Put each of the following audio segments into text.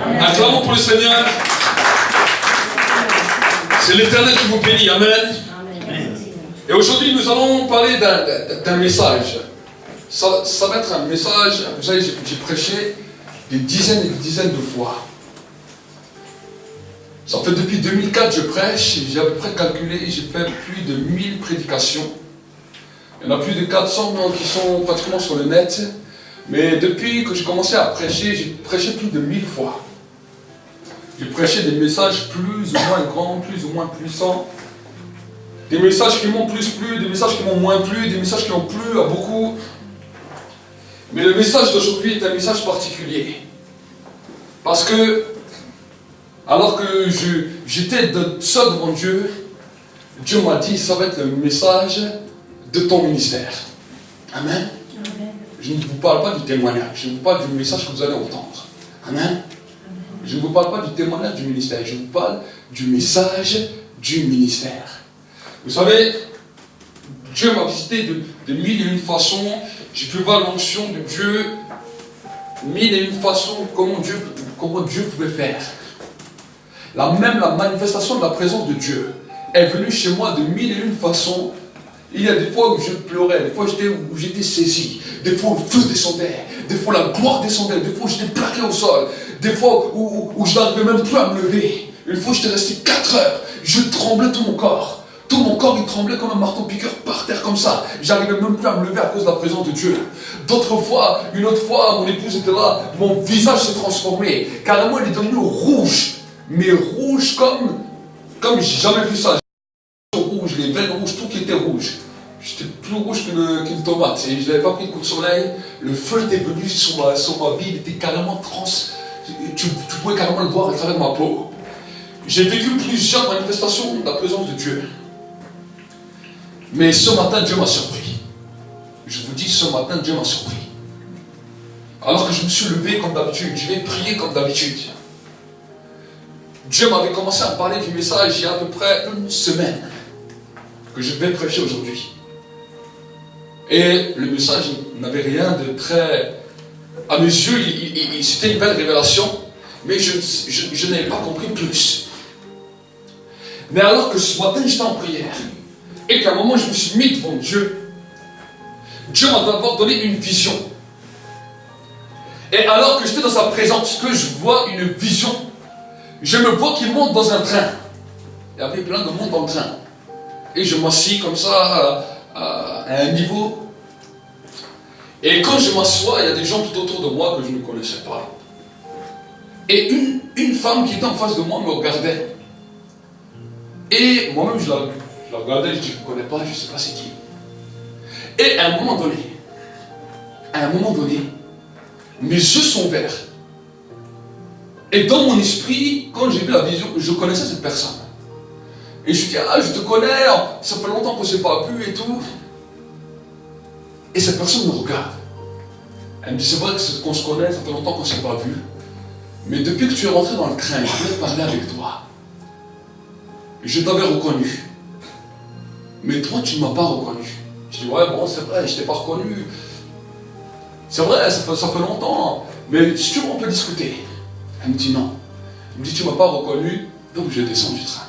Acclamons pour le Seigneur. C'est l'Éternel qui vous bénit. Amen. Et aujourd'hui, nous allons parler d'un message. Ça va être un message, vous savez, j'ai prêché des dizaines et des dizaines de fois. Ça fait depuis 2004 que je prêche, j'ai à peu près calculé, j'ai fait plus de 1000 prédications. Il y en a plus de 400 qui sont pratiquement sur le net. Mais depuis que j'ai commencé à prêcher, j'ai prêché plus de 1000 fois. J'ai prêché des messages plus ou moins grands, plus ou moins puissants. Des messages qui m'ont plus plu, des messages qui m'ont moins plu, des messages qui ont plu à beaucoup. Mais le message d'aujourd'hui est un message particulier. Parce que, alors que j'étais seul devant Dieu, Dieu m'a dit, ça va être le message de ton ministère. Amen. Je ne vous parle pas du témoignage, je vous parle du message que vous allez entendre. Amen. Je ne vous parle pas du témoignage du ministère, je vous parle du message du ministère. Vous savez, Dieu m'a visité de mille et une façons. J'ai pu voir l'onction de Dieu, mille et une façons comment Dieu pouvait faire. La manifestation de la présence de Dieu est venue chez moi de mille et une façons. Il y a des fois où je pleurais, des fois où j'étais saisi, des fois où le feu descendait, des fois la gloire descendait, des fois où j'étais plaqué au sol, des fois où je n'arrivais même plus à me lever. Une fois j'étais resté 4 heures, je tremblais tout mon corps. Tout mon corps il tremblait comme un marteau-piqueur par terre comme ça. J'arrivais même plus à me lever à cause de la présence de Dieu. D'autres fois, une autre fois, mon épouse était là, mon visage s'est transformé. Carrément il est devenu rouge, mais rouge comme j'ai jamais vu ça. Rouge, les veines rouges, tout qui était rouge. J'étais plus rouge qu'une tomate. Et je n'avais pas pris de coup de soleil. Le feu était venu sur ma vie, il était carrément tu pouvais carrément le voir à travers ma peau. J'ai vécu plusieurs manifestations de la présence de Dieu. Mais ce matin, Dieu m'a surpris. Je vous dis, ce matin, Dieu m'a surpris. Alors que je me suis levé comme d'habitude, je vais prier comme d'habitude. Dieu m'avait commencé à me parler du message il y a à peu près une semaine que je vais prêcher aujourd'hui. Et le message n'avait rien de très... À mes yeux, c'était une belle révélation, mais je n'avais pas compris plus. Mais alors que ce matin, j'étais en prière, et qu'à un moment, je me suis mis devant Dieu, Dieu m'a d'abord donné une vision. Et alors que j'étais dans sa présence, que je vois une vision, je me vois qu'il monte dans un train. Il y avait plein de monde dans le train. Et je m'assis comme ça à un niveau. Et quand je m'assois, il y a des gens tout autour de moi que je ne connaissais pas. Et une femme qui était en face de moi me regardait. Et moi-même je la regardais, je dis, je ne connais pas, je ne sais pas c'est qui. Et à un moment donné, mes yeux sont verts. Et dans mon esprit, quand j'ai vu la vision, je connaissais cette personne. Et je dis, ah, je te connais, ça fait longtemps qu'on ne s'est pas vu et tout. Et cette personne me regarde. Elle me dit, c'est vrai qu'on se connaît, ça fait longtemps qu'on ne s'est pas vu. Mais depuis que tu es rentré dans le train, je voulais parler avec toi. Je t'avais reconnu. Mais toi, tu ne m'as pas reconnu. Je dis, ouais, bon, c'est vrai, je ne t'ai pas reconnu. C'est vrai, ça fait longtemps. Mais si tu veux, on peut discuter. Elle me dit non. Elle me dit, tu ne m'as pas reconnu, donc je descends du train.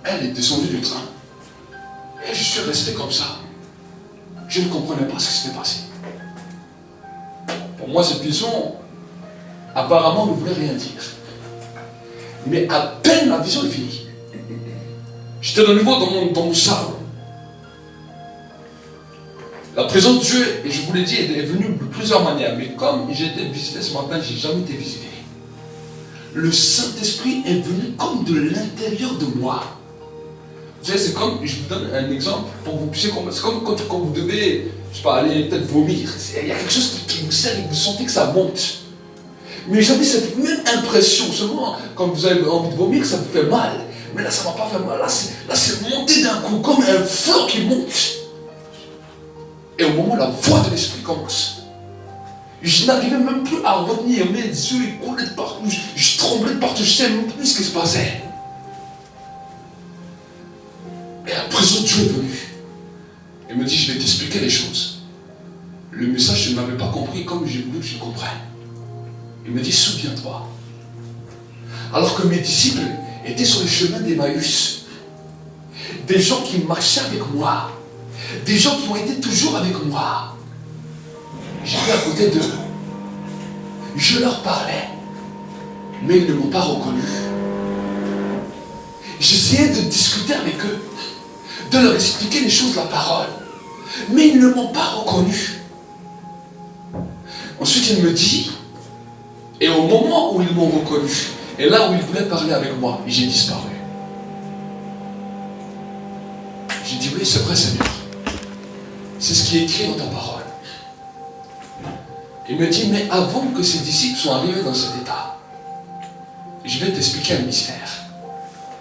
Elle est descendue du train. Et je suis resté comme ça. Je ne comprenais pas ce qui s'était passé. Pour moi, cette vision, apparemment, ne voulait rien dire. Mais à peine la vision est finie, j'étais de nouveau dans mon salon. La présence de Dieu, et je vous l'ai dit, elle est venue de plusieurs manières. Mais comme j'ai été visité ce matin, je n'ai jamais été visité. Le Saint-Esprit est venu comme de l'intérieur de moi. Vous savez, c'est comme, je vous donne un exemple pour que vous puissiez comprendre. C'est comme quand vous devez, je sais pas, aller peut-être vomir. Il y a quelque chose qui vous serre et vous sentez que ça monte. Mais j'avais cette même impression. Seulement, quand vous avez envie de vomir, ça vous fait mal. Mais là, ça ne m'a pas fait mal. Là, c'est monté d'un coup, comme un flot qui monte. Et au moment où la voix de l'Esprit commence, je n'arrivais même plus à retenir. Mes yeux, ils coulaient de partout. Je tremblais de partout. Je ne savais même plus ce qui se passait. Et la présence de Dieu est venue. Il me dit, je vais t'expliquer les choses. Le message, je ne l'avais pas compris comme j'ai voulu que je le comprenne. Il me dit, souviens-toi. Alors que mes disciples étaient sur le chemin d'Emmaüs, des gens qui marchaient avec moi, des gens qui ont été toujours avec moi. J'étais à côté d'eux. Je leur parlais, mais ils ne m'ont pas reconnu. J'essayais de discuter avec eux, de leur expliquer les choses de la parole, mais ils ne m'ont pas reconnu. Ensuite, il me dit, et au moment où ils m'ont reconnu, et là où ils voulaient parler avec moi, j'ai disparu. J'ai dit, oui, c'est vrai, Seigneur. C'est ce qui est écrit dans ta parole. Il me dit, mais avant que ces disciples soient arrivés dans cet état, je vais t'expliquer un mystère.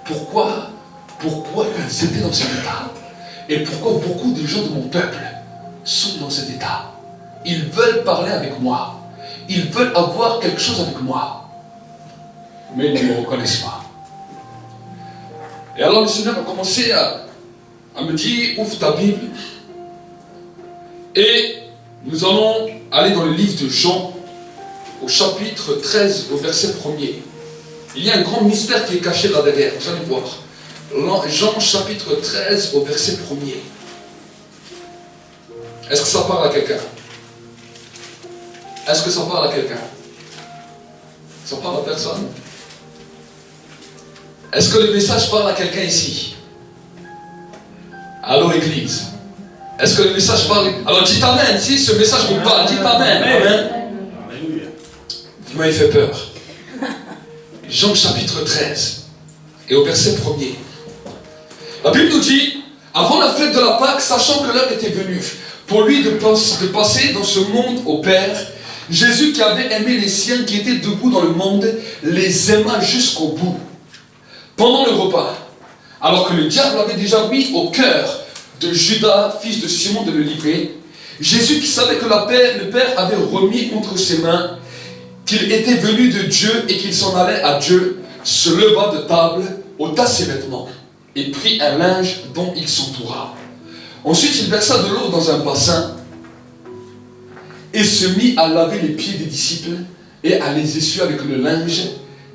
Pourquoi ils étaient dans cet état et pourquoi beaucoup de gens de mon peuple sont dans cet état. Ils veulent parler avec moi. Ils veulent avoir quelque chose avec moi. Mais ils ne me reconnaissent pas. Et alors le Seigneur a commencé à me dire, ouvre ta Bible. Et nous allons aller dans le livre de Jean, au chapitre 13, au verset 1er. Il y a un grand mystère qui est caché là derrière, vous allez voir. Jean chapitre 13, au verset 1er. Est-ce que ça parle à quelqu'un? Est-ce que ça parle à quelqu'un? Ça parle à personne? Est-ce que le message parle à quelqu'un ici? Allô, Église? Est-ce que le message parle? Alors dites Amen. Si ce message vous parle, dites Amen. Amen. Vous m'avez fait peur. Jean chapitre 13 et au verset 1er. La Bible nous dit, avant la fête de la Pâque, sachant que l'heure était venue pour lui de passer dans ce monde au Père, Jésus qui avait aimé les siens qui étaient debout dans le monde, les aima jusqu'au bout. Pendant le repas, alors que le diable avait déjà mis au cœur de Judas, fils de Simon, de le livrer, Jésus qui savait que le Père avait remis entre ses mains, qu'il était venu de Dieu et qu'il s'en allait à Dieu, se leva de table, ôta ses vêtements et prit un linge dont il s'entoura. Ensuite, il versa de l'eau dans un bassin et se mit à laver les pieds des disciples et à les essuyer avec le linge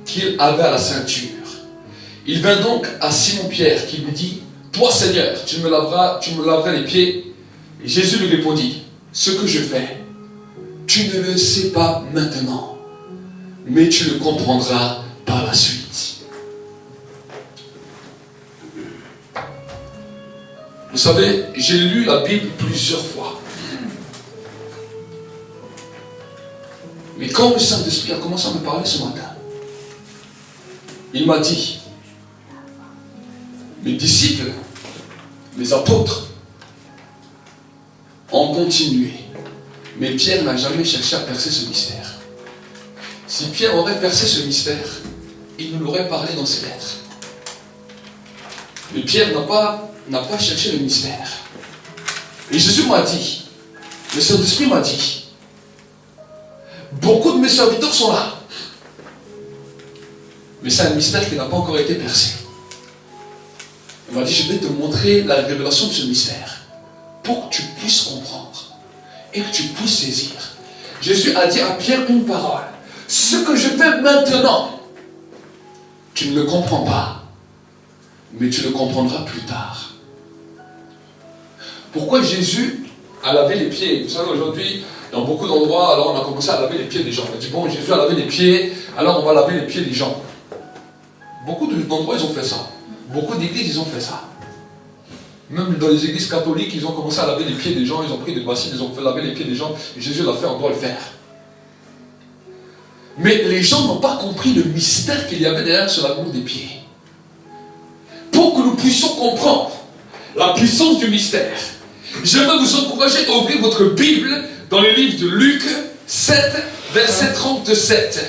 qu'il avait à la ceinture. Il vint donc à Simon-Pierre qui lui dit, « Toi, Seigneur, tu me laveras les pieds. » Et Jésus lui répondit, « Ce que je fais, tu ne le sais pas maintenant, mais tu le comprendras par la suite. » Vous savez, j'ai lu la Bible plusieurs fois. Mais quand le Saint-Esprit a commencé à me parler ce matin, il m'a dit, mes disciples, mes apôtres, ont continué. Mais Pierre n'a jamais cherché à percer ce mystère. Si Pierre aurait percé ce mystère, il nous l'aurait parlé dans ses lettres. Mais Pierre n'a pas cherché le mystère. Et Jésus m'a dit, le Saint-Esprit m'a dit, beaucoup de mes serviteurs sont là. Mais c'est un mystère qui n'a pas encore été percé. Il m'a dit, je vais te montrer la révélation de ce mystère pour que tu puisses comprendre et que tu puisses saisir. Jésus a dit à Pierre une parole. Ce que je fais maintenant, tu ne le comprends pas, mais tu le comprendras plus tard. Pourquoi Jésus a lavé les pieds? Vous savez, aujourd'hui, dans beaucoup d'endroits, alors on a commencé à laver les pieds des gens. On a dit, bon, Jésus a lavé les pieds, alors on va laver les pieds des gens. Beaucoup d'endroits, ils ont fait ça. Beaucoup d'églises, ils ont fait ça. Même dans les églises catholiques, ils ont commencé à laver les pieds des gens, ils ont pris des bassines, ils ont fait laver les pieds des gens, et Jésus l'a fait, on doit le faire. Mais les gens n'ont pas compris le mystère qu'il y avait derrière ce lavement des pieds. Pour que nous puissions comprendre la puissance du mystère, j'aimerais vous encourager à ouvrir votre Bible dans le livre de Luc 7, verset 37.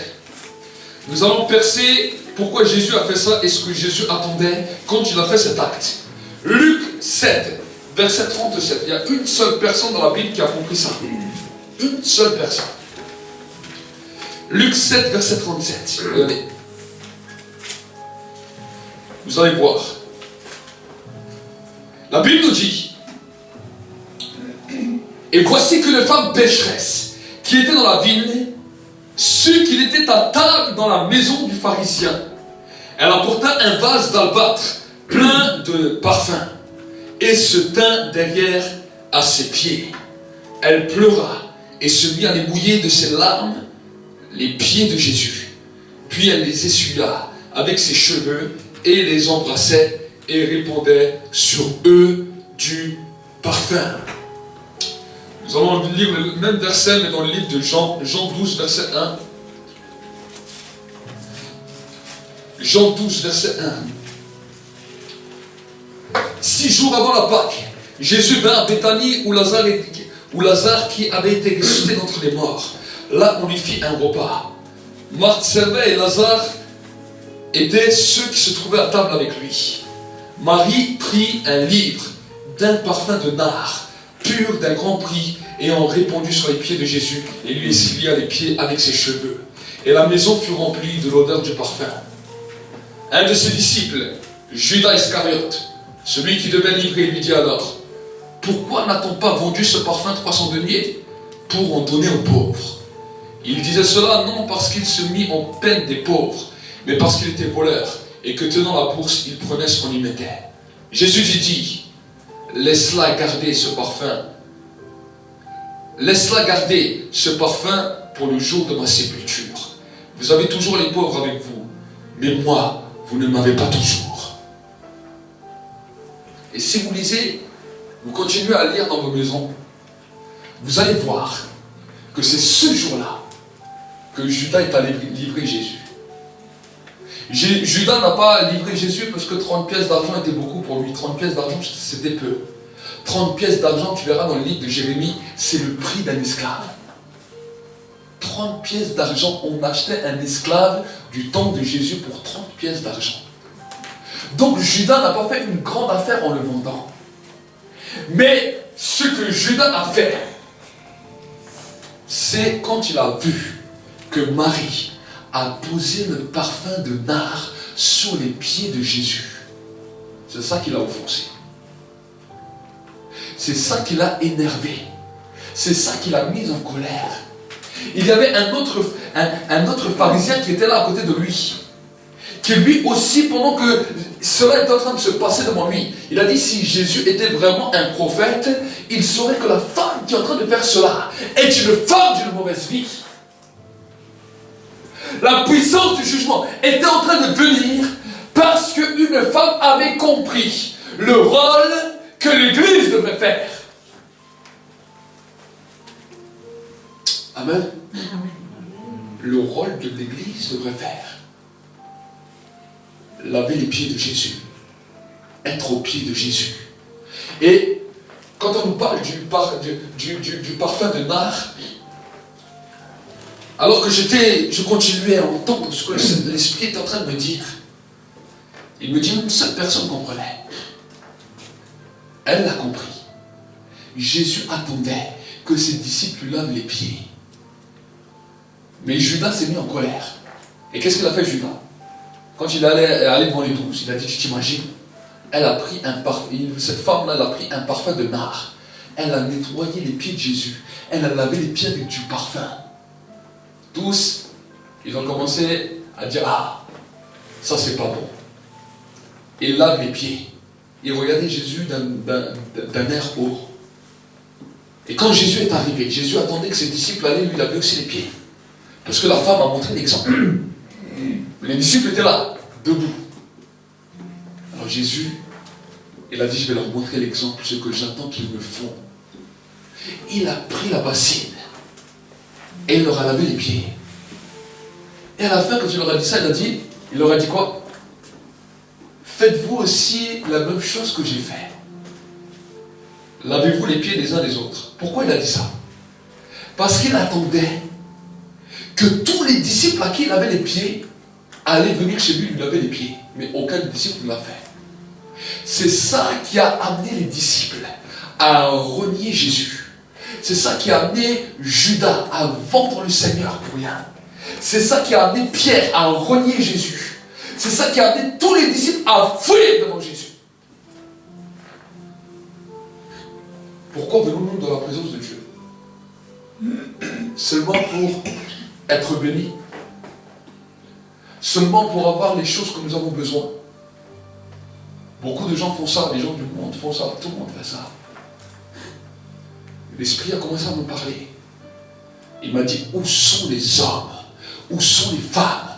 Nous allons percer pourquoi Jésus a fait ça et ce que Jésus attendait quand il a fait cet acte. Luc 7, verset 37. Il y a une seule personne dans la Bible qui a compris ça. Une seule personne. Luc 7, verset 37. Regardez. Vous allez voir. La Bible nous dit, et voici que les femmes pécheresses qui étaient dans la ville sut qu'il était à table dans la maison du pharisien. Elle apporta un vase d'albâtre plein de parfums et se tint derrière à ses pieds. Elle pleura et se mit à les mouiller de ses larmes les pieds de Jésus. Puis elle les essuya avec ses cheveux et les embrassait et répandait sur eux du parfum. Nous allons lire le même verset, mais dans le livre de Jean 12, verset 1. Jean 12, verset 1. 6 jours avant la Pâque, Jésus vint à Béthanie où Lazare qui avait été ressuscité d'entre les morts. Là, on lui fit un repas. Marthe servait et Lazare étaient ceux qui se trouvaient à table avec lui. Marie prit un livre d'un parfum de nard, pur d'un grand prix, ayant répandu sur les pieds de Jésus et lui essuya les pieds avec ses cheveux. Et la maison fut remplie de l'odeur du parfum. Un de ses disciples, Judas Iscariote, celui qui devait livrer, lui dit alors: pourquoi n'a-t-on pas vendu ce parfum 300 deniers pour en donner aux pauvres? Il disait cela non parce qu'il se mit en peine des pauvres, mais parce qu'il était voleur et que tenant la bourse, il prenait ce qu'on y mettait. Jésus lui dit: laisse-la garder ce parfum. Laisse-la garder ce parfum pour le jour de ma sépulture. Vous avez toujours les pauvres avec vous, mais moi, vous ne m'avez pas toujours. Et si vous lisez, vous continuez à lire dans vos maisons, vous allez voir que c'est ce jour-là que Judas est allé livrer Jésus. Judas n'a pas livré Jésus parce que 30 pièces d'argent était beaucoup pour lui. 30 pièces d'argent, c'était peu. 30 pièces d'argent, tu verras dans le livre de Jérémie, c'est le prix d'un esclave. 30 pièces d'argent, on achetait un esclave du temps de Jésus pour 30 pièces d'argent. Donc Judas n'a pas fait une grande affaire en le vendant. Mais ce que Judas a fait, c'est quand il a vu que Marie a posé le parfum de nard sur les pieds de Jésus. C'est ça qui l'a offensé. C'est ça qui l'a énervé. C'est ça qui l'a mis en colère. Il y avait un autre pharisien qui était là à côté de lui, qui lui aussi, pendant que cela était en train de se passer devant lui, il a dit: si Jésus était vraiment un prophète, il saurait que la femme qui est en train de faire cela est une femme d'une mauvaise vie. La puissance du jugement était en train de venir parce qu'une femme avait compris le rôle que l'Église devrait faire. Amen. Le rôle que l'Église devrait faire. Laver les pieds de Jésus. Être aux pieds de Jésus. Et quand on nous parle du parfum de nard, alors que je continuais à entendre ce que l'Esprit était en train de me dire, il me dit: une seule personne comprenait. Elle l'a compris. Jésus attendait que ses disciples lui lavent les pieds. Mais Judas s'est mis en colère. Et qu'est-ce qu'il a fait, Judas? Quand il allait devant les 12, il a dit: tu t'imagines, elle a pris un parfum, cette femme-là, elle a pris un parfum de nard. Elle a nettoyé les pieds de Jésus. Elle a lavé les pieds avec du parfum. Tous, ils ont commencé à dire: ah, ça c'est pas bon. Ils lavent les pieds. Ils regardaient Jésus d'un air haut. Et quand Jésus est arrivé, Jésus attendait que ses disciples allaient lui laver aussi les pieds. Parce que la femme a montré l'exemple. Les disciples étaient là, debout. Alors Jésus, il a dit: je vais leur montrer l'exemple, ce que j'attends qu'ils me font. Il a pris la bassine et il leur a lavé les pieds. Et à la fin, quand il leur a dit ça, il leur a dit quoi? Faites-vous aussi la même chose que j'ai fait. Lavez-vous les pieds des uns des autres. Pourquoi il a dit ça? Parce qu'il attendait que tous les disciples à qui il lavait les pieds allaient venir chez lui laver les pieds. Mais aucun disciple ne l'a fait. C'est ça qui a amené les disciples à renier Jésus. C'est ça qui a amené Judas à vendre le Seigneur pour rien. C'est ça qui a amené Pierre à renier Jésus. C'est ça qui a amené tous les disciples à fuir devant Jésus. Pourquoi venons-nous dans la présence de Dieu? Seulement pour être bénis, seulement pour avoir les choses que nous avons besoin. Beaucoup de gens font ça, les gens du monde font ça, tout le monde fait ça. L'Esprit a commencé à me parler. Il m'a dit, où sont les hommes, où sont les femmes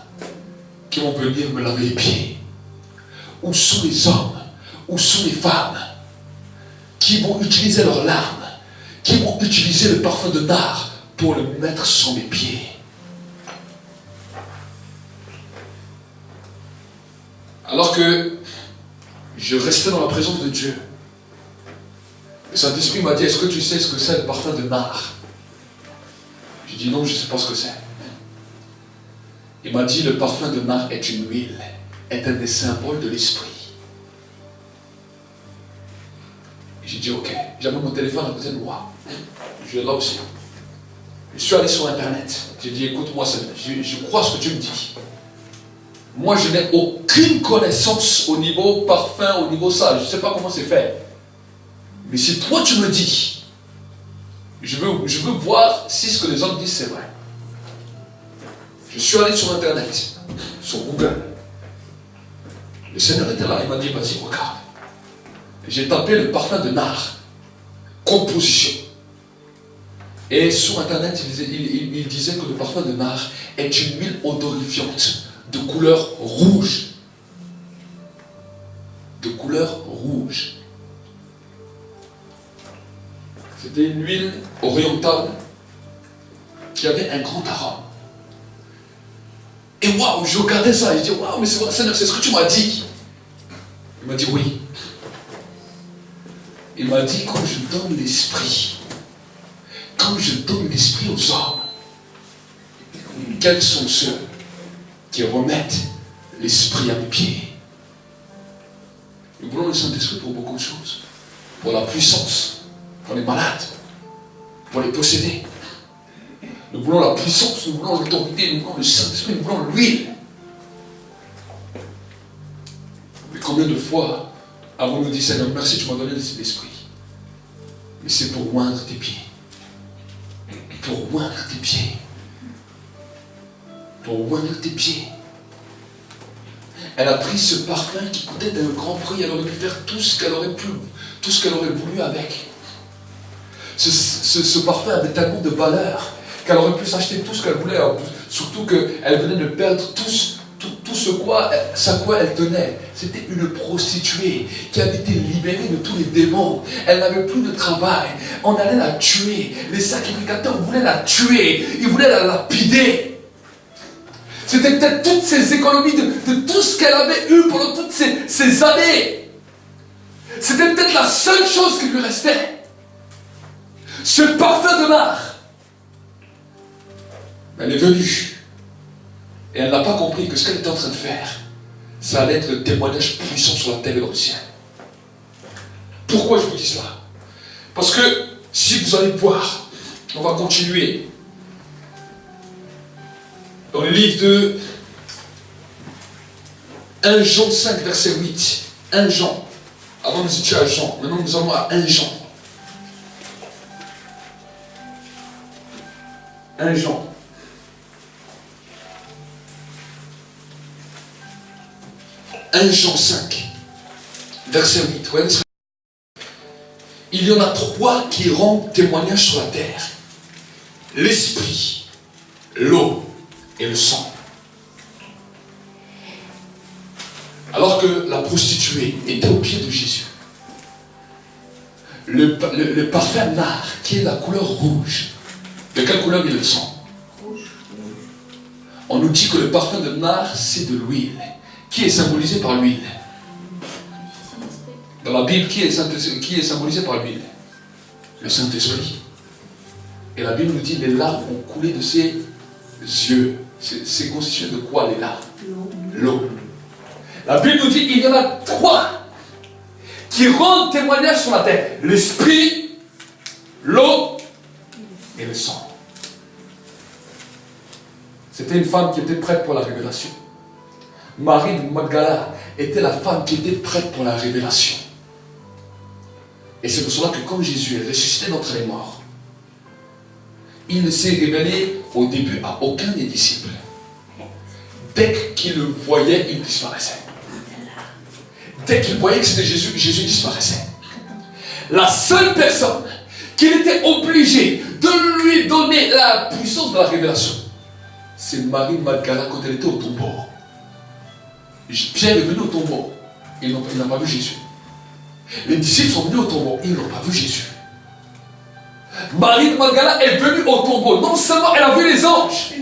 qui vont venir me laver les pieds? Où sont les hommes, où sont les femmes qui vont utiliser leurs larmes, qui vont utiliser le parfum de nard pour le mettre sur mes pieds? Alors que je restais dans la présence de Dieu, le Saint-Esprit m'a dit, est-ce que tu sais ce que c'est le parfum de nard? J'ai dit non, je ne sais pas ce que c'est. Il m'a dit, le parfum de nard est une huile, est un des symboles de l'Esprit. J'ai dit ok, j'avais mon téléphone à côté de moi, je l'ai là aussi. Je suis allé sur internet, j'ai dit écoute-moi, je crois ce que tu me dis. Moi je n'ai aucune connaissance au niveau parfum, au niveau ça, je ne sais pas comment c'est fait. Mais si toi tu me dis, je veux voir si ce que les hommes disent c'est vrai. Je suis allé sur internet, sur Google. Le Seigneur était là, il m'a dit vas-y regarde. J'ai tapé le parfum de nard, composition. Et sur internet, il disait que le parfum de nard est une huile odorifiante de couleur rouge. De couleur rouge. C'était une huile orientale qui avait un grand arôme. Et waouh, je regardais ça et je dis waouh, mais c'est vrai, Seigneur, c'est ce que tu m'as dit. Il m'a dit oui. Il m'a dit quand je donne l'esprit, quand je donne l'esprit aux hommes, quels sont ceux qui remettent l'esprit à mes pieds? Nous voulons le Saint-Esprit pour beaucoup de choses. Pour la puissance, pour les malades, pour les posséder. Nous voulons la puissance, nous voulons l'autorité, nous voulons le Saint-Esprit, nous voulons l'huile. Mais combien de fois avons-nous dit Seigneur, merci, tu m'as donné l'esprit. Mais c'est pour oindre tes pieds. Pour oindre tes pieds. Pour oindre tes pieds. Elle a pris ce parfum qui coûtait d'un grand prix. Elle aurait pu faire tout ce qu'elle aurait pu, tout ce qu'elle aurait voulu avec. Ce parfum avait tellement de valeur qu'elle aurait pu s'acheter tout ce qu'elle voulait. Surtout qu'elle venait de perdre tout ce à quoi elle tenait. C'était une prostituée qui avait été libérée de tous les démons. Elle n'avait plus de travail. On allait la tuer. Les sacrificateurs voulaient la tuer. Ils voulaient la lapider. C'était peut-être toutes ces économies de tout ce qu'elle avait eu pendant toutes ces années. C'était peut-être la seule chose qui lui restait. Ce parfum de nard. Elle est venue. Et elle n'a pas compris que ce qu'elle était en train de faire, ça allait être le témoignage puissant sur la terre et dans le ciel. Pourquoi je vous dis cela? Parce que si vous allez voir, on va continuer dans le livre de 1 Jean 5, verset 8. 1 Jean. Avant nous étions à Jean. Maintenant nous allons à 1 Jean. 1 Jean. 1 Jean 5, verset 8. Il y en a 3 qui rendent témoignage sur la terre. L'esprit, l'eau et le sang. Alors que la prostituée était au pied de Jésus, le parfum nard, qui est la couleur rouge, de quelle couleur est le sang? Rouge. On nous dit que le parfum de nard, c'est de l'huile. Qui est symbolisé par l'huile? Dans la Bible, qui est symbolisé par l'huile? Le Saint-Esprit. Et la Bible nous dit les larmes ont coulé de ses yeux. C'est constitué de quoi les larmes? L'eau. La Bible nous dit il y en a 3 qui rendent témoignage sur la terre. L'esprit, l'eau et le sang. C'était une femme qui était prête pour la révélation. Marie de Magdala était la femme qui était prête pour la révélation. Et c'est pour cela que quand Jésus est ressuscité d'entre les morts, il ne s'est révélé au début à aucun des disciples. Dès qu'il le voyait, il disparaissait. Dès qu'il voyait que c'était Jésus, Jésus disparaissait. La seule personne qu'il était obligé de lui donner la puissance de la révélation, c'est Marie Magdala quand elle était au tombeau. Pierre est venu au tombeau, il n'a pas vu Jésus. Les disciples sont venus au tombeau, ils n'ont pas vu Jésus. Marie Magdala est venue au tombeau, non seulement elle a vu les anges,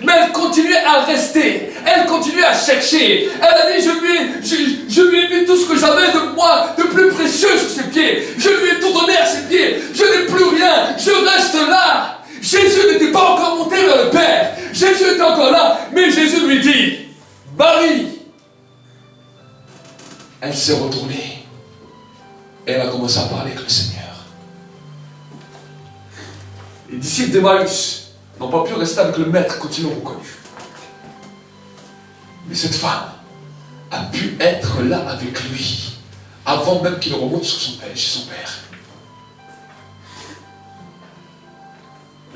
mais elle continuait à rester, elle continuait à chercher. Elle a dit, je lui ai mis tout ce que j'avais de moi, de plus précieux sur ses pieds. Je lui ai tout donné à ses pieds. Je n'ai plus rien, je reste là. Jésus n'était pas encore monté vers le Père. Jésus était encore là, mais Jésus lui dit, Marie. Elle s'est retournée. Elle a commencé à parler avec le Seigneur. Les disciples d'Emmaüs n'ont pas pu rester avec le maître quand ils l'ont reconnu. Mais cette femme a pu être là avec lui avant même qu'il remonte sur son père, chez son père.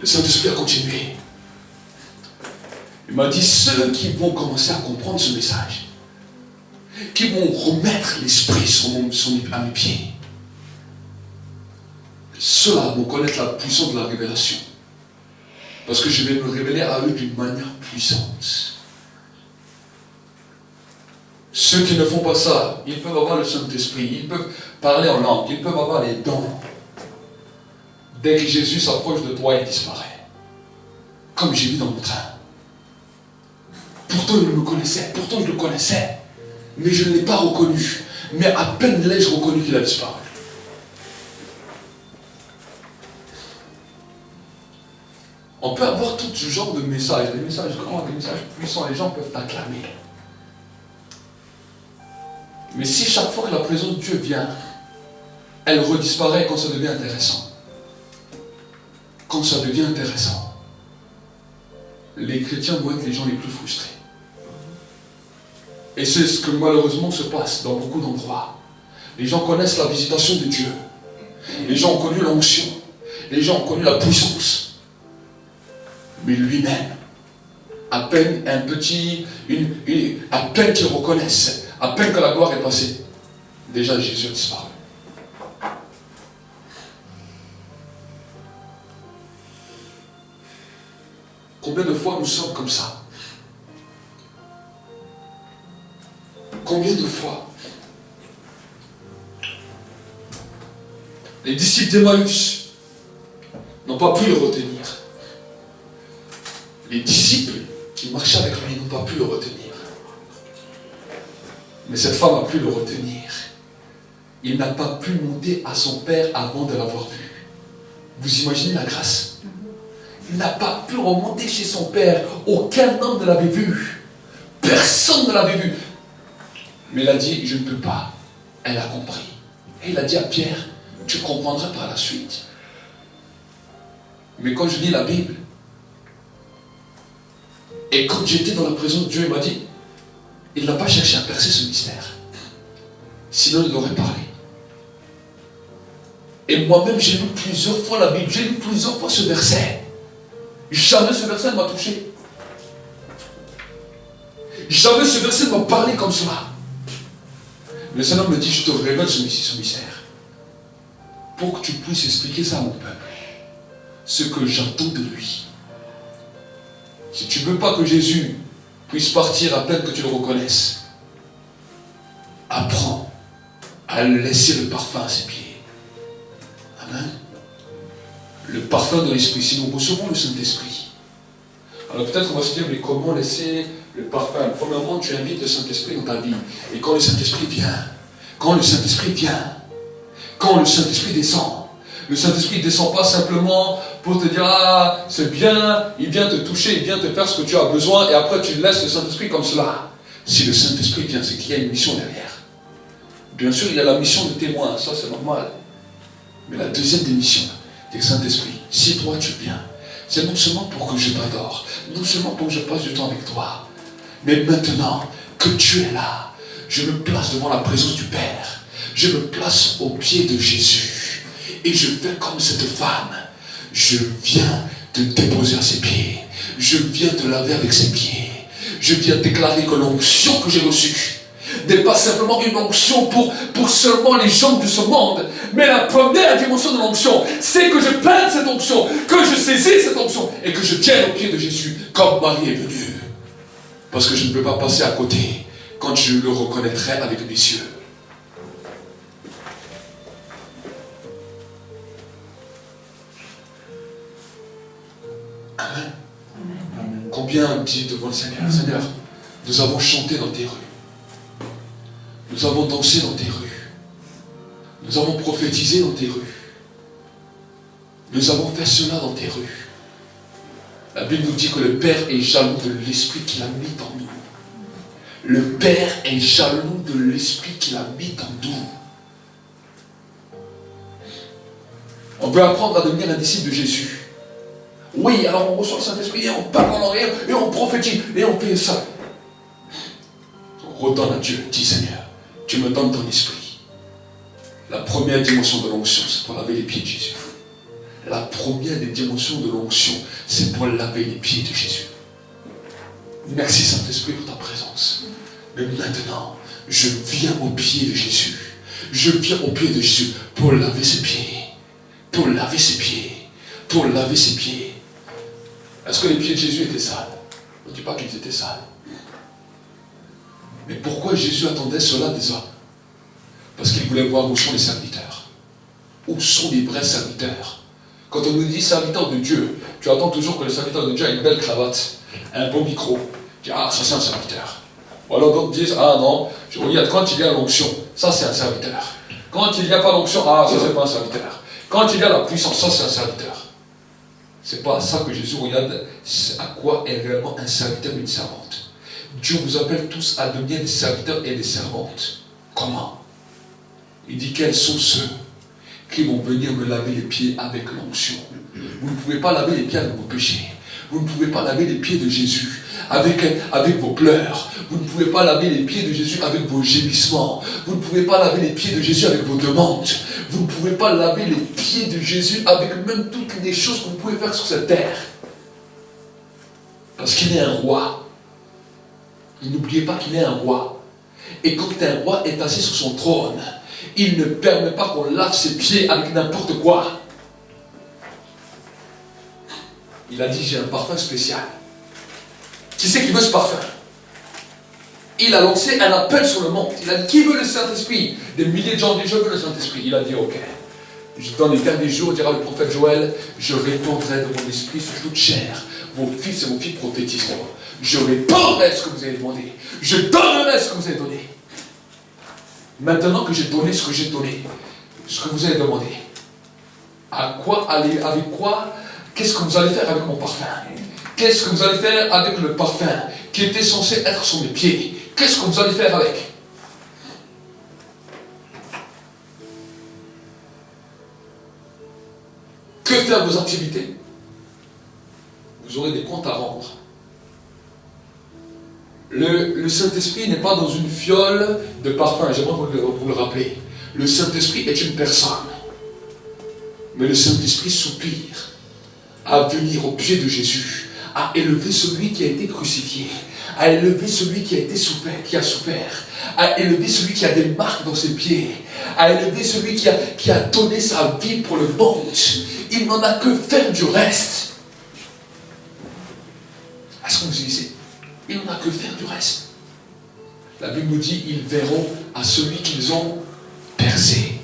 Le Saint-Esprit a continué. Il m'a dit, ceux qui vont commencer à comprendre ce message, qui vont remettre l'esprit à mes pieds, ceux-là vont connaître la puissance de la révélation. Parce que je vais me révéler à eux d'une manière puissante. Ceux qui ne font pas ça, ils peuvent avoir le Saint-Esprit, ils peuvent parler en langue, ils peuvent avoir les dons. Dès que Jésus s'approche de toi, il disparaît. Comme j'ai vu dans mon train. Pourtant, il me connaissait, pourtant je le connaissais. Mais je ne l'ai pas reconnu. Mais à peine l'ai-je reconnu qu'il a disparu. On peut avoir tout ce genre de messages, des messages grands, des messages puissants, les gens peuvent t'acclamer. Mais si chaque fois que la présence de Dieu vient, elle redisparaît quand ça devient intéressant. Quand ça devient intéressant, les chrétiens vont être les gens les plus frustrés. Et c'est ce que malheureusement se passe dans beaucoup d'endroits. Les gens connaissent la visitation de Dieu. Les gens ont connu l'onction. Les gens ont connu la puissance. Mais lui-même, à peine à peine qu'ils reconnaissent, à peine que la gloire est passée, déjà Jésus a disparu. Combien de fois nous sommes comme ça? Combien de fois les disciples d'Emmaüs n'ont pas pu le retenir? Les disciples qui marchaient avec lui n'ont pas pu le retenir. Mais cette femme a pu le retenir. Il n'a pas pu monter à son père avant de l'avoir vu. Vous imaginez la grâce? Il n'a pas pu remonter chez son père. Aucun homme ne l'avait vu. Personne ne l'avait vu. Mais il a dit, je ne peux pas. Elle a compris. Et il a dit à Pierre, tu comprendras par la suite. Mais quand je lis la Bible, et quand j'étais dans la présence de Dieu, il m'a dit, il n'a pas cherché à percer ce mystère. Sinon, il aurait parlé. Et moi-même, j'ai lu plusieurs fois la Bible, j'ai lu plusieurs fois ce verset. Jamais ce verset ne m'a touché. Jamais ce verset ne m'a parlé comme cela. Le Seigneur me dit, je te révèle ce mystère. Pour que tu puisses expliquer ça à mon peuple. Ce que j'attends de lui. Si tu ne veux pas que Jésus puisse partir à peine que tu le reconnaisses, apprends à laisser le parfum à ses pieds. Amen. Le parfum de l'Esprit. Si nous recevons le Saint-Esprit, alors peut-être on va se dire, mais comment laisser le parfum? Premièrement, tu invites le Saint-Esprit dans ta vie. Et quand le Saint-Esprit vient, quand le Saint-Esprit descend, le Saint-Esprit ne descend pas simplement pour te dire, ah, c'est bien, il vient te toucher, il vient te faire ce que tu as besoin, et après tu laisses le Saint-Esprit comme cela. Si le Saint-Esprit vient, c'est qu'il y a une mission derrière. Bien sûr, il y a la mission de témoin, ça c'est normal. Mais la deuxième des missions, c'est que Saint-Esprit, si toi tu viens, c'est non seulement pour que je t'adore, non seulement pour que je passe du temps avec toi, mais maintenant que tu es là, je me place devant la présence du Père, je me place aux pieds de Jésus, et je fais comme cette femme. je viens te déposer à ses pieds. Je viens te laver avec ses pieds. Je viens déclarer que l'onction que j'ai reçue n'est pas simplement une onction pour seulement les gens de ce monde, mais la première dimension de l'onction, c'est que je prenne cette onction, que je saisis cette onction et que je tienne au pied de Jésus comme Marie est venue. Parce que je ne peux pas passer à côté quand je le reconnaîtrai avec mes yeux. Amen. Amen. Combien dit devant le Seigneur, Seigneur, nous avons chanté dans tes rues. Nous avons dansé dans tes rues. Nous avons prophétisé dans tes rues. Nous avons fait cela dans tes rues. La Bible nous dit que le Père est jaloux de l'Esprit qu'il a mis en nous. Le Père est jaloux de l'Esprit qu'il a mis en nous. On veut apprendre à devenir un disciple de Jésus. Oui, alors on reçoit le Saint-Esprit et on parle en langue et on prophétise et on fait ça. On redonne à Dieu, dis Seigneur, tu me donnes ton esprit. La première dimension de l'onction, c'est pour laver les pieds de Jésus. La première des dimensions de l'onction, c'est pour laver les pieds de Jésus. Merci Saint-Esprit pour ta présence. Mais maintenant, je viens au pied de Jésus. Je viens au pied de Jésus pour laver ses pieds. Pour laver ses pieds. Pour laver ses pieds. Est-ce que les pieds de Jésus étaient sales? On ne dit pas qu'ils étaient sales. Mais pourquoi Jésus attendait cela des hommes? Parce qu'il voulait voir où sont les serviteurs. Où sont les vrais serviteurs? Quand on nous dit serviteur de Dieu, tu attends toujours que le serviteur de Dieu ait une belle cravate, un bon micro. Tu dis, ah, ça c'est un serviteur. Ou alors d'autres disent, ah non, je regarde quand il y a l'onction, ça c'est un serviteur. Quand il n'y a pas l'onction, ah, ça c'est pas un serviteur. Quand il y a la puissance, ça c'est un serviteur. C'est pas à ça que Jésus regarde, c'est à quoi est réellement un serviteur ou une servante. Dieu vous appelle tous à devenir des serviteurs et des servantes. Comment? Il dit quels sont ceux qui vont venir me laver les pieds avec l'onction. Vous ne pouvez pas laver les pieds avec vos péchés. Vous ne pouvez pas laver les pieds de Jésus avec vos pleurs. Vous ne pouvez pas laver les pieds de Jésus avec vos gémissements. Vous ne pouvez pas laver les pieds de Jésus avec vos demandes. Vous ne pouvez pas laver les pieds de Jésus avec même toutes les choses que vous pouvez faire sur cette terre. Parce qu'il est un roi. N'oubliez pas qu'il est un roi. Et quand un roi est assis sur son trône, il ne permet pas qu'on lave ses pieds avec n'importe quoi. Il a dit, j'ai un parfum spécial. Qui c'est qui veut ce parfum? Il a lancé un appel sur le monde. Il a dit, qui veut le Saint-Esprit? Des milliers de gens disent, je veux le Saint-Esprit. Il a dit, ok. Dans les derniers jours, dira le prophète Joël, je répandrai de mon esprit sur toute chair. Vos fils et vos filles prophétiseront. Je répandrai ce que vous avez demandé. Je donnerai ce que vous avez donné. Maintenant que j'ai donné ce que j'ai donné, ce que vous avez demandé, à quoi aller, avec quoi, qu'est-ce que vous allez faire avec mon parfum? Qu'est-ce que vous allez faire avec le parfum qui était censé être sur mes pieds? Qu'est-ce que vous allez faire avec? Que faire vos activités? Vous aurez des comptes à rendre. Le Saint-Esprit n'est pas dans une fiole de parfum, j'aimerais vous le rappeler. Le Saint-Esprit est une personne. Mais le Saint-Esprit soupire à venir au pied de Jésus, à élever celui qui a été crucifié, à élever celui qui a souffert, à élever celui qui a des marques dans ses pieds, à élever celui qui a donné sa vie pour le monde. Il n'en a que faire du reste. Est-ce que vous utilisez? Il n'en a que faire du reste. La Bible nous dit, ils verront à celui qu'ils ont percé.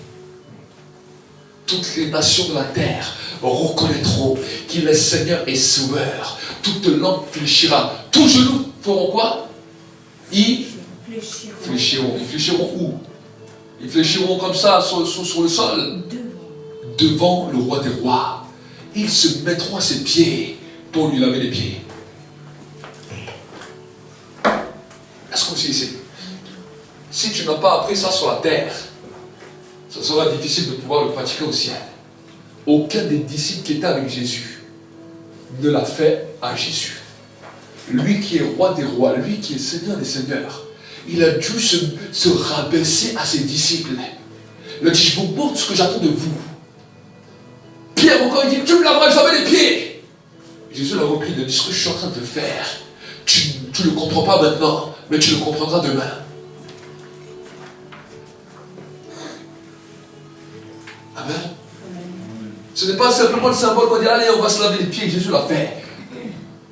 Toutes les nations de la terre reconnaîtront qu'il est Seigneur et Sauveur. Toute langue fléchira. Tous genoux feront quoi? Ils fléchiront. Ils fléchiront où? Ils fléchiront comme ça sur le sol. Devant le roi des rois. Ils se mettront à ses pieds pour lui laver les pieds. Est-ce que vous ici? Si tu n'as pas appris ça sur la terre, ça sera difficile de pouvoir le pratiquer au ciel. Aucun des disciples qui étaient avec Jésus ne l'a fait à Jésus. Lui qui est roi des rois, lui qui est Seigneur des seigneurs, il a dû se rabaisser à ses disciples. Il a dit, je vous montre ce que j'attends de vous. Pierre encore, il dit, tu me laveras jamais les pieds. Jésus l'a repris, il a dit, ce que je suis en train de faire, tu ne le comprends pas maintenant, mais tu le comprendras demain. Amen. Ce n'est pas simplement le symbole qu'on dit, allez, on va se laver les pieds, Jésus l'a fait.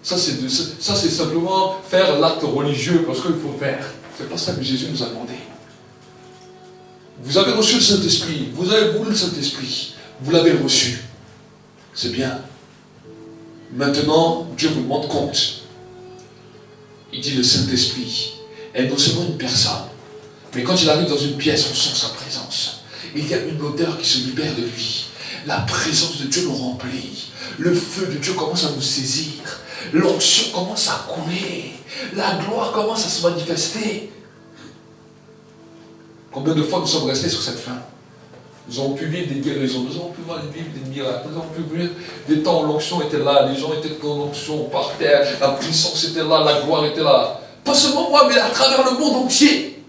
Ça, c'est simplement faire l'acte religieux parce qu'il faut faire. Ce n'est pas ça que Jésus nous a demandé. Vous avez reçu le Saint-Esprit, vous avez voulu le Saint-Esprit, vous l'avez reçu. C'est bien. Maintenant, Dieu vous demande compte. Il dit le Saint-Esprit est non seulement une personne, mais quand il arrive dans une pièce, on sent sa présence. Il y a une odeur qui se libère de lui. La présence de Dieu nous remplit. Le feu de Dieu commence à nous saisir. L'onction commence à couler. La gloire commence à se manifester. Combien de fois nous sommes restés sur cette fin? Nous avons pu vivre des guérisons, nous avons pu vivre des miracles, nous avons pu vivre des temps où l'onction était là, les gens étaient dans l'onction par terre, la puissance était là, la gloire était là. Pas seulement moi, mais à travers le monde entier.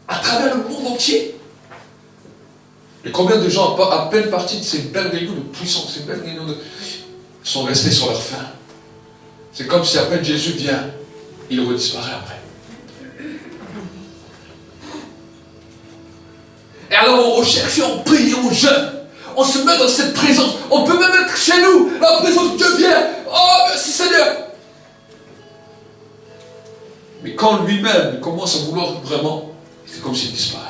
À travers le monde entier. Et combien de gens, à peine partis de ces belles réunions de puissance, ces belles réunions sont restés sur leur faim. C'est comme si à peine Jésus vient, il redisparaît après. Et alors on recherche, on prie, on jeûne. On se met dans cette présence. On peut même être chez nous. La présence de Dieu vient. Oh, merci Seigneur. Mais quand lui-même commence à vouloir vraiment, c'est comme s'il disparaît.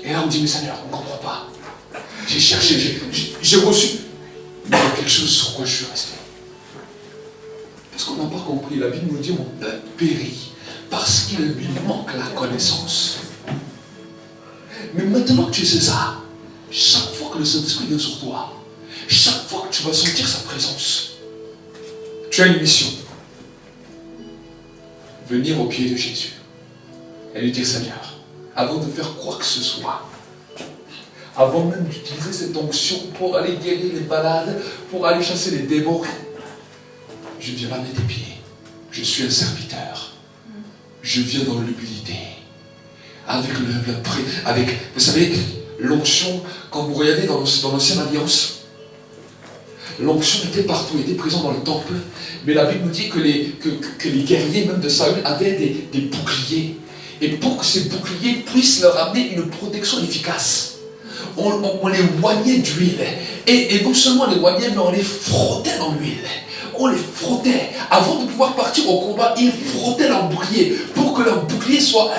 Et là on dit, mais Seigneur, on ne comprend pas. J'ai cherché, j'ai reçu. Mais il y a quelque chose sur quoi je suis resté. Parce qu'on n'a pas compris. La Bible nous dit, mon peuple périt. Parce qu'il lui manque la connaissance. Mais maintenant que tu sais ça, chaque fois que le Saint-Esprit vient sur toi, chaque fois que tu vas sentir sa présence, tu as une mission. Venir au pied de Jésus et lui dire, Seigneur, avant de faire quoi que ce soit, avant même d'utiliser cette onction pour aller guérir les malades, pour aller chasser les démons, je viens laver tes pieds. Je suis un serviteur. Je viens dans l'humilité. Avec, vous savez, l'onction, quand vous regardez dans l'Ancienne Alliance, l'onction était partout, était présente dans le temple, mais la Bible nous dit que les guerriers, même de Saül, avaient des boucliers. Et pour que ces boucliers puissent leur amener une protection efficace, on les oignait d'huile. Et non seulement les oignait, mais on les frottait dans l'huile. On les frottait. Avant de pouvoir partir au combat, ils frottaient leur bouclier pour que leur bouclier soit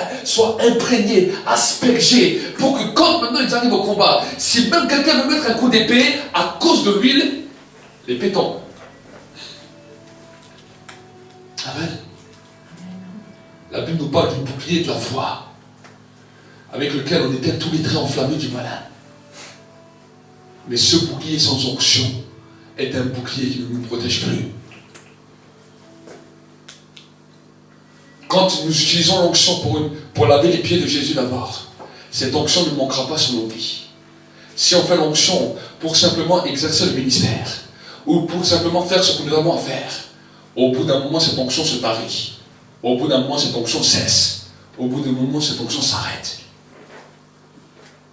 imprégné, aspergé, pour que quand maintenant ils arrivent au combat, si même quelqu'un veut mettre un coup d'épée, à cause de l'huile, l'épée tombe. Amen. La Bible nous parle du bouclier de la foi, avec lequel on éteint tous les traits enflammés du malin. Mais ce bouclier sans onction est un bouclier qui ne nous protège plus. Quand nous utilisons l'onction pour laver les pieds de Jésus d'abord, cette onction ne manquera pas sur nos vies. Si on fait l'onction pour simplement exercer le ministère, ou pour simplement faire ce que nous avons à faire, au bout d'un moment, cette onction se tarit. Au bout d'un moment, cette onction cesse. Au bout d'un moment, cette onction s'arrête.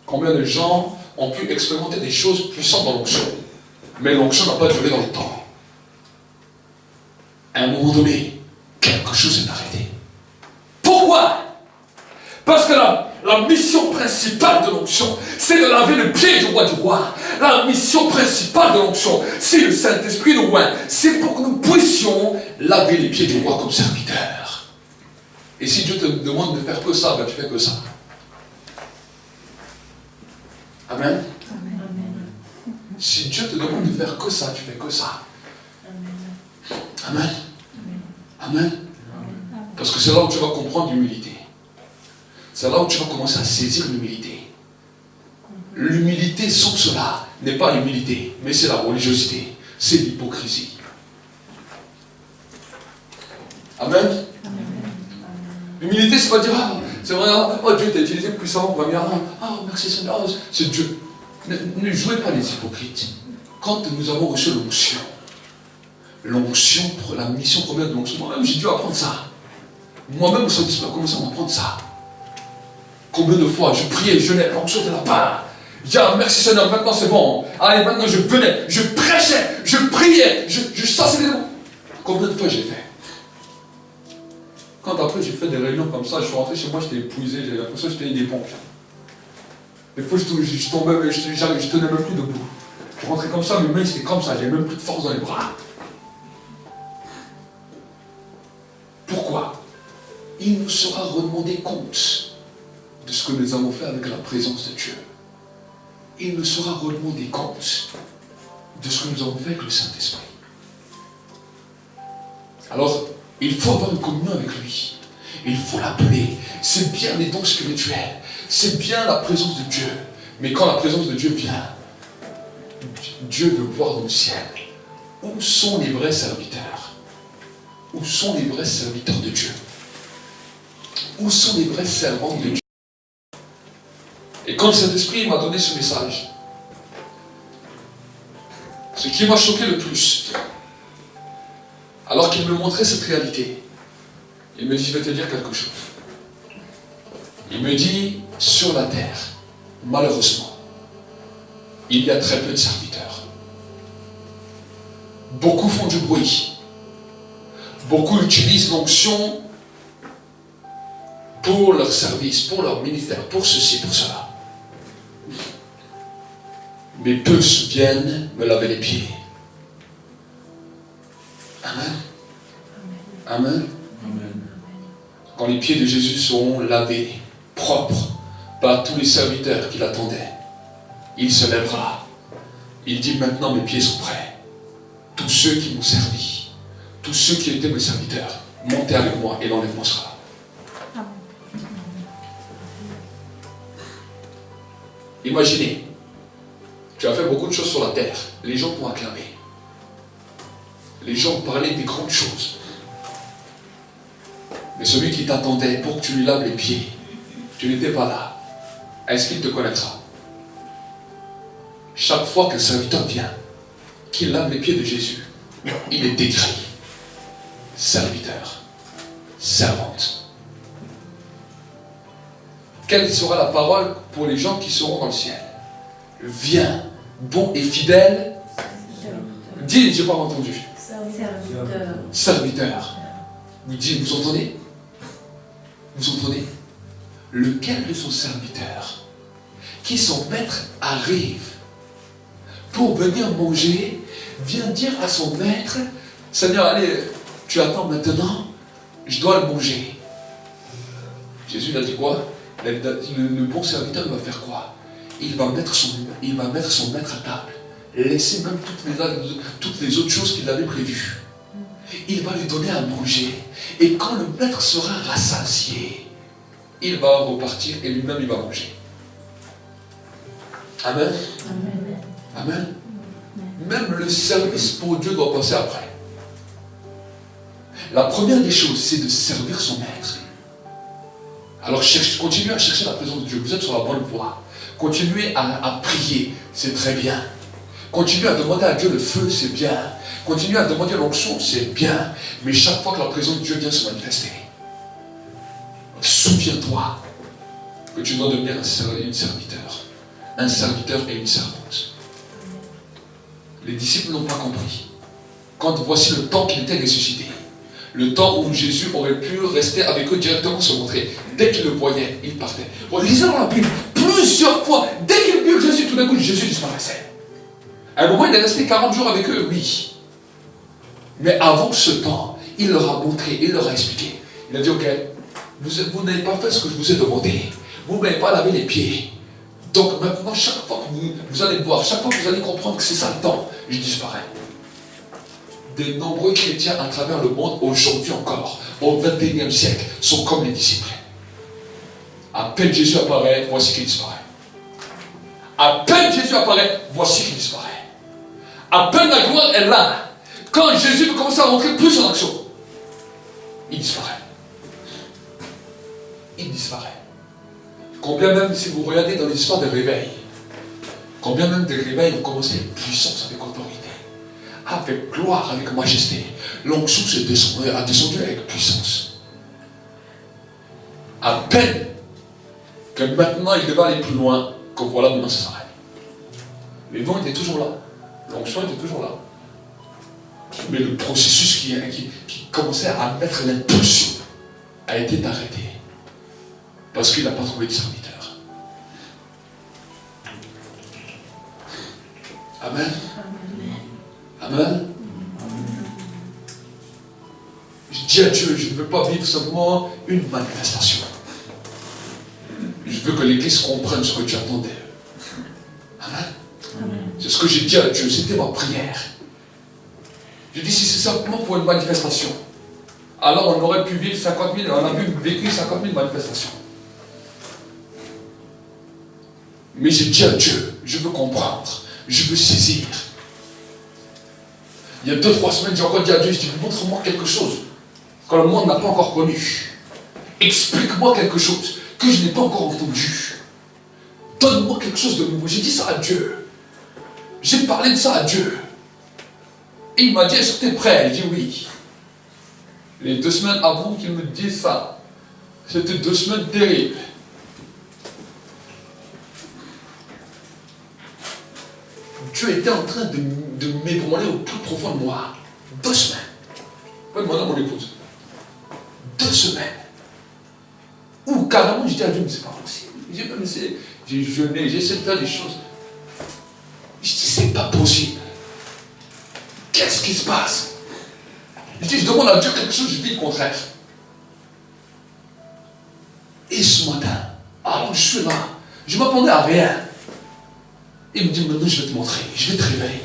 Combien de gens ont pu expérimenter des choses puissantes dans l'onction, mais l'onction n'a pas duré dans le temps. À un moment donné, quelque chose s'est arrêté. Pourquoi? Parce que la mission principale de l'onction, c'est de laver le pied du roi du roi. La mission principale de l'onction, c'est le Saint-Esprit nous oint. C'est pour que nous puissions laver les pieds du roi comme serviteurs. Et si Dieu te demande de faire que ça, ben tu fais que ça. Amen. Amen. Si Dieu te demande de faire que ça, tu fais que ça. Amen. Amen. Amen. Parce que c'est là où tu vas comprendre l'humilité. C'est là où tu vas commencer à saisir l'humilité. L'humilité sans cela n'est pas l'humilité, mais c'est la religiosité, c'est l'hypocrisie. Amen. L'humilité, c'est pas dire, ah, c'est vrai, oh Dieu t'a utilisé puissamment pour venir, oh merci Seigneur, c'est Dieu. Ne jouez pas les hypocrites. Quand nous avons reçu l'onction, pour la mission première de l'onction, moi-même j'ai dû apprendre ça. Moi-même, au Saint-Esprit, a commencé à m'apprendre ça. Combien de fois je priais, je jeûnais, l'onction de la part. Je dis, ah, merci Seigneur, maintenant c'est bon. Allez, maintenant je venais, je prêchais, je priais, je chassais les démons. Combien de fois j'ai fait? Quand après j'ai fait des réunions comme ça, je suis rentré chez moi, j'étais épuisé, j'ai l'impression que j'étais une éponge. Des fois je tombais, je tenais même plus debout. Je rentrais comme ça, mes mains c'était comme ça, j'avais même plus de force dans les bras. Pourquoi? Il nous sera redemandé compte de ce que nous avons fait avec la présence de Dieu. Il nous sera redemandé compte de ce que nous avons fait avec le Saint-Esprit. Alors, il faut avoir une communion avec lui. Il faut l'appeler. C'est bien les dons spirituels. C'est bien la présence de Dieu. Mais quand la présence de Dieu vient, Dieu veut voir dans le ciel. Où sont les vrais serviteurs? Où sont les vrais serviteurs de Dieu? Où sont les vrais servants de Dieu? Et quand le Saint-Esprit m'a donné ce message, ce qui m'a choqué le plus, alors qu'il me montrait cette réalité, il me dit, je vais te dire quelque chose. Il me dit, sur la terre, malheureusement, il y a très peu de serviteurs. Beaucoup font du bruit. Beaucoup utilisent l'onction pour leur service, pour leur ministère, pour ceci, pour cela. Mais peu viennent me laver les pieds. Amen. Amen. Amen. Quand les pieds de Jésus seront lavés, propres, par tous les serviteurs qui l'attendaient, il se lèvera. Il dit, maintenant mes pieds sont prêts. Tous ceux qui m'ont servi, tous ceux qui étaient mes serviteurs, montez avec moi et l'enlèvement sera. Imaginez, tu as fait beaucoup de choses sur la terre. Les gens t'ont acclamé. Les gens parlaient des grandes choses. Mais celui qui t'attendait pour que tu lui laves les pieds, tu n'étais pas là. Est-ce qu'il te connaîtra? Chaque fois qu'un serviteur vient, qu'il lave les pieds de Jésus, il est décrit. Serviteur, servante. Quelle sera la parole pour les gens qui seront dans le ciel? Viens, bon et fidèle. Dis, je n'ai pas entendu. Serviteur. Serviteur. Vous dites, vous entendez? Vous entendez? Lequel de son serviteur qui son maître arrive pour venir manger, vient dire à son maître, Seigneur, allez, tu attends maintenant, je dois le manger. Jésus il a dit quoi? Le bon serviteur va faire quoi? Il va mettre son maître à table, laisser même toutes les autres choses qu'il avait prévues. Il va lui donner à manger. Et quand le maître sera rassasié, il va repartir et lui-même il va manger. Amen. Amen. Amen. Même le service pour Dieu doit passer après. La première des choses, c'est de servir son maître. Alors continuez à chercher la présence de Dieu. Vous êtes sur la bonne voie. Continuez à prier, c'est très bien. Continuez à demander à Dieu le feu, c'est bien. Continuez à demander l'onction, c'est bien. Mais chaque fois que la présence de Dieu vient se manifester, souviens-toi que tu dois devenir un serviteur. Un serviteur et une servante. Les disciples n'ont pas compris. Quand voici le temps qu'il était ressuscité, le temps où Jésus aurait pu rester avec eux directement, se montrer. Dès qu'ils le voyaient, ils partaient. Lisez dans la Bible, plusieurs fois, dès qu'ils virent Jésus, tout d'un coup, Jésus disparaissait. À un moment, il est resté 40 jours avec eux, oui. Mais avant ce temps, il leur a montré, il leur a expliqué. Il a dit, ok, vous n'avez pas fait ce que je vous ai demandé. Vous ne m'avez pas lavé les pieds. Donc maintenant, chaque fois que vous allez voir, chaque fois que vous allez comprendre que c'est ça le temps, je disparais. De nombreux chrétiens à travers le monde, aujourd'hui encore, au XXIe siècle, sont comme les disciples. À peine Jésus apparaît, voici qu'il disparaît. À peine Jésus apparaît, voici qu'il disparaît. À peine la gloire est là. Quand Jésus commence à rentrer plus en action, il disparaît. Il disparaît. Combien même, si vous regardez dans les histoires des réveils, combien même des réveils vous commencez avec puissance, avec autorité, avec gloire, avec majesté. L'onction a descendu avec puissance. À peine que maintenant il devait aller plus loin, que voilà, maintenant ça s'arrête. Les dons étaient toujours là, l'onction était toujours là. Mais le processus qui commençait à mettre l'impulsion a été arrêté. Parce qu'il n'a pas trouvé de serviteur. Amen. Amen. Je dis à Dieu, je ne veux pas vivre simplement une manifestation. Je veux que l'Église comprenne ce que tu attends d'elle. Amen. C'est ce que j'ai dit à Dieu, c'était ma prière. Je dis, si c'est simplement pour une manifestation, alors on aurait pu vivre 50 000, on a vécu 50 000 manifestations. Mais j'ai dit à Dieu, je veux comprendre, je veux saisir. Il y a 2-3 semaines, j'ai encore dit à Dieu, je dis, montre-moi quelque chose que le monde n'a pas encore connu. Explique-moi quelque chose que je n'ai pas encore entendu. Donne-moi quelque chose de nouveau. J'ai dit ça à Dieu. J'ai parlé de ça à Dieu. Et il m'a dit, est-ce que tu es prêt? J'ai dit oui. Les 2 semaines avant qu'il me dise ça, c'était 2 semaines terribles. Dieu était en train de m'ébranler au plus profond de moi. 2 semaines. Je vais demander à mon épouse. 2 semaines. Ou carrément, je dis à Dieu, mais c'est pas possible. J'ai jeûné, j'ai essayé de faire des choses. Je dis, c'est pas possible. Qu'est-ce qui se passe? Je dis, je demande à Dieu quelque chose, je dis le contraire. Et ce matin, alors je suis là, je ne m'attendais à rien. Il me dit, maintenant je vais te montrer, je vais te révéler.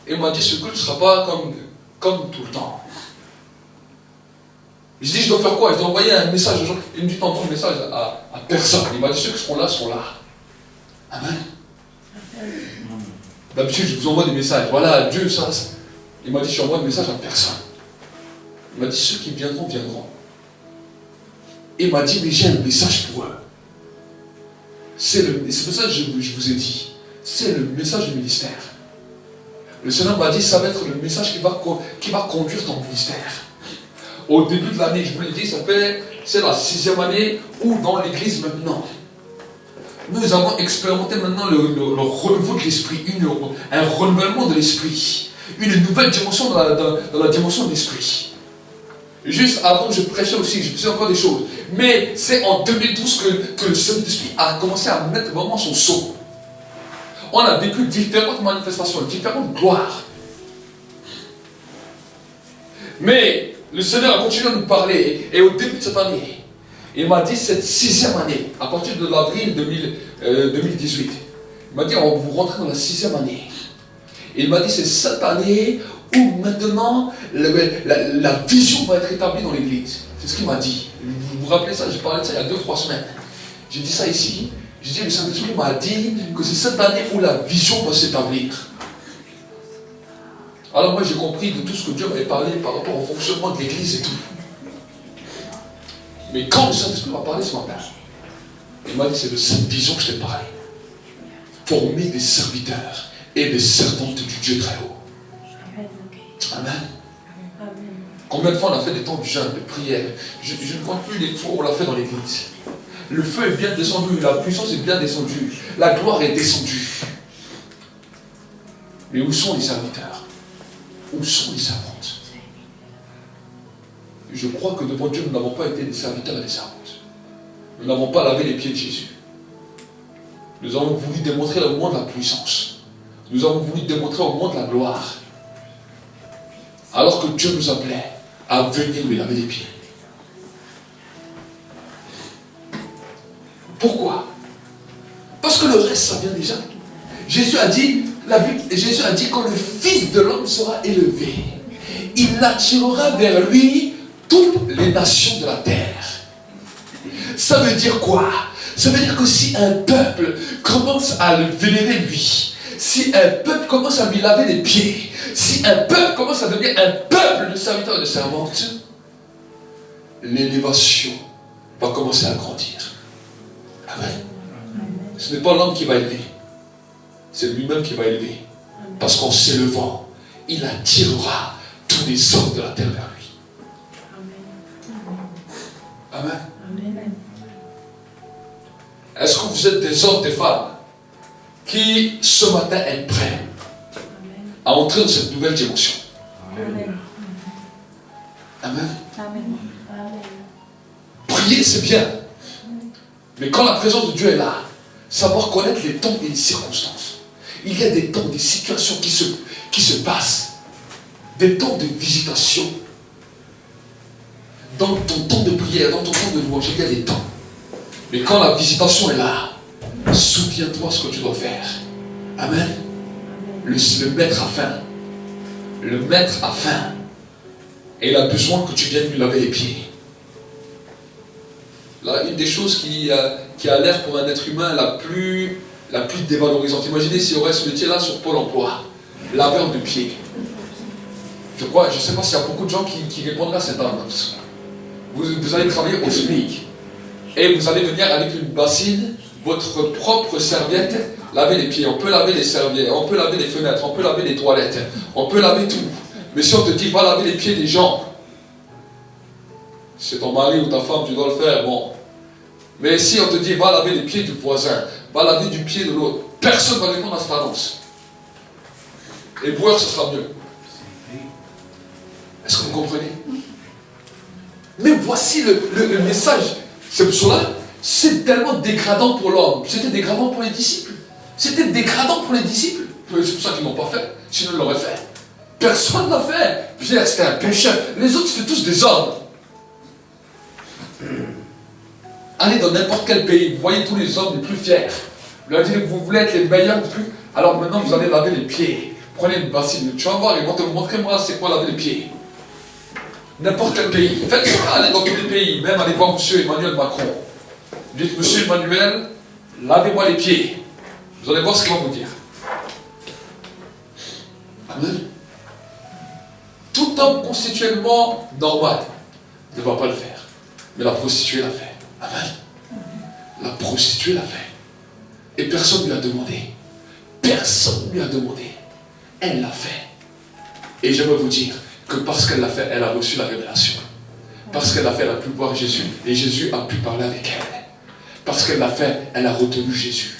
Et il m'a dit, ce culte ne sera pas comme tout le temps. Je dis, je dois faire quoi? Je dois envoyer un message aux gens. Il me dit, t'envoies un message à personne. Il m'a dit, ceux qui seront là, sont là. Amen. D'habitude, je vous envoie des messages. Voilà, Dieu, ça. Il m'a dit, je envoie un message à personne. Il m'a dit, ceux qui viendront, viendront. Il m'a dit, mais j'ai un message pour eux. C'est pour ça que je vous ai dit. C'est le message du ministère. Le Seigneur m'a dit, ça va être le message qui va conduire ton ministère. Au début de l'année, je vous l'ai dit, c'est la 6e année où dans l'église maintenant, nous avons expérimenté maintenant le renouveau de l'esprit, un renouvellement de l'esprit, une nouvelle dimension dans la dimension de l'esprit. Juste avant, je prêchais aussi, je faisais encore des choses. Mais c'est en 2012 que le Saint-Esprit a commencé à mettre vraiment son sceau. On a vécu différentes manifestations, différentes gloires. Mais le Seigneur a continué à nous parler. Et au début de cette année, il m'a dit cette 6e année, à partir de l'avril 2018, il m'a dit, vous rentrez dans la 6e année. Et il m'a dit, c'est cette année où maintenant la vision va être établie dans l'église. C'est ce qu'il m'a dit. Vous vous rappelez ça? J'ai parlé de ça il y a 2-3 semaines. J'ai dit ça ici. J'ai dit, le Saint-Esprit m'a dit que c'est cette année où la vision va s'établir. Alors moi j'ai compris de tout ce que Dieu m'avait parlé par rapport au fonctionnement de l'église et tout. Mais quand le Saint-Esprit m'a parlé ce matin, il m'a dit, c'est de cette vision que je t'ai parlé. Former des serviteurs et des servantes du Dieu très haut. Amen. Combien de fois on a fait des temps de jeûne, de prière? Je ne compte plus les fois où on l'a fait dans l'église. Le feu est bien descendu, la puissance est bien descendue, la gloire est descendue. Mais où sont les serviteurs? Où sont les servantes? Je crois que devant Dieu, nous n'avons pas été des serviteurs et des servantes. Nous n'avons pas lavé les pieds de Jésus. Nous avons voulu démontrer au monde la puissance. Nous avons voulu démontrer au monde la gloire. Alors que Dieu nous appelait à venir lui laver les pieds. Pourquoi? Parce que le reste, ça vient déjà. Jésus a dit, quand le Fils de l'homme sera élevé, il attirera vers lui toutes les nations de la terre. Ça veut dire quoi? Ça veut dire que si un peuple commence à le vénérer lui, si un peuple commence à lui laver les pieds, si un peuple commence à devenir un peuple de serviteurs et de servantes, l'élévation va commencer à grandir. Amen. Ce n'est pas l'homme qui va élever, c'est lui-même qui va élever. Parce qu'en s'élevant, il attirera tous les hommes de la terre vers lui. Amen. Amen. Est-ce que vous êtes des hommes, des femmes qui, ce matin, est prêt à entrer dans cette nouvelle dimension? Amen. Amen. Amen. Prier, c'est bien. Mais quand la présence de Dieu est là, savoir connaître les temps et les circonstances. Il y a des temps, des situations qui se passent. Des temps de visitation. Dans ton temps de prière, dans ton temps de louange, il y a des temps. Mais quand la visitation est là, souviens-toi ce que tu dois faire. Amen. Le maître a faim. Le maître a faim. Et il a besoin que tu viennes lui laver les pieds. Là, une des choses qui a l'air pour un être humain la plus dévalorisante. Imaginez s'il y aurait ce métier-là sur Pôle emploi. Laveur de pieds. Je ne sais pas s'il y a beaucoup de gens qui répondraient à cette annonce. Vous allez travailler au SMIC. Et vous allez venir avec une bassine, votre propre serviette, laver les pieds. On peut laver les serviettes, on peut laver les fenêtres, on peut laver les toilettes, on peut laver tout. Mais si on te dit, va laver les pieds des gens, c'est ton mari ou ta femme, tu dois le faire, bon. Mais si on te dit, va laver les pieds du voisin, va laver du pied de l'autre, personne ne va répondre à cette annonce. Et boire, ce sera mieux. Est-ce que vous comprenez? Mais voici le message. C'est pour cela, c'est tellement dégradant pour l'homme. C'était dégradant pour les disciples. C'était dégradant pour les disciples. C'est pour ça qu'ils ne l'ont pas fait. Sinon, ils l'auraient fait. Personne ne l'a fait. Pierre, c'était un pécheur. Les autres, c'était tous des hommes. Allez dans n'importe quel pays, vous voyez tous les hommes les plus fiers. Vous leur dites, vous voulez être les meilleurs du plus. Alors maintenant, vous allez laver les pieds. Prenez une bassine. Tu vas voir, ils vont te montrer, moi, c'est quoi laver les pieds. N'importe quel pays. Faites ça, allez dans tous les pays. Même allez voir M. Emmanuel Macron. Dites, M. Emmanuel, lavez-moi les pieds. Vous allez voir ce qu'il va vous dire. Amen. Tout homme constituellement normal ne va pas le faire. Mais la prostituée l'a fait. Amen. La prostituée l'a fait. Et personne ne lui a demandé. Personne ne lui a demandé. Elle l'a fait. Et j'aimerais vous dire que parce qu'elle l'a fait, elle a reçu la révélation. Parce qu'elle l'a fait, elle a pu voir Jésus. Et Jésus a pu parler avec elle. Parce qu'elle l'a fait, elle a retenu Jésus.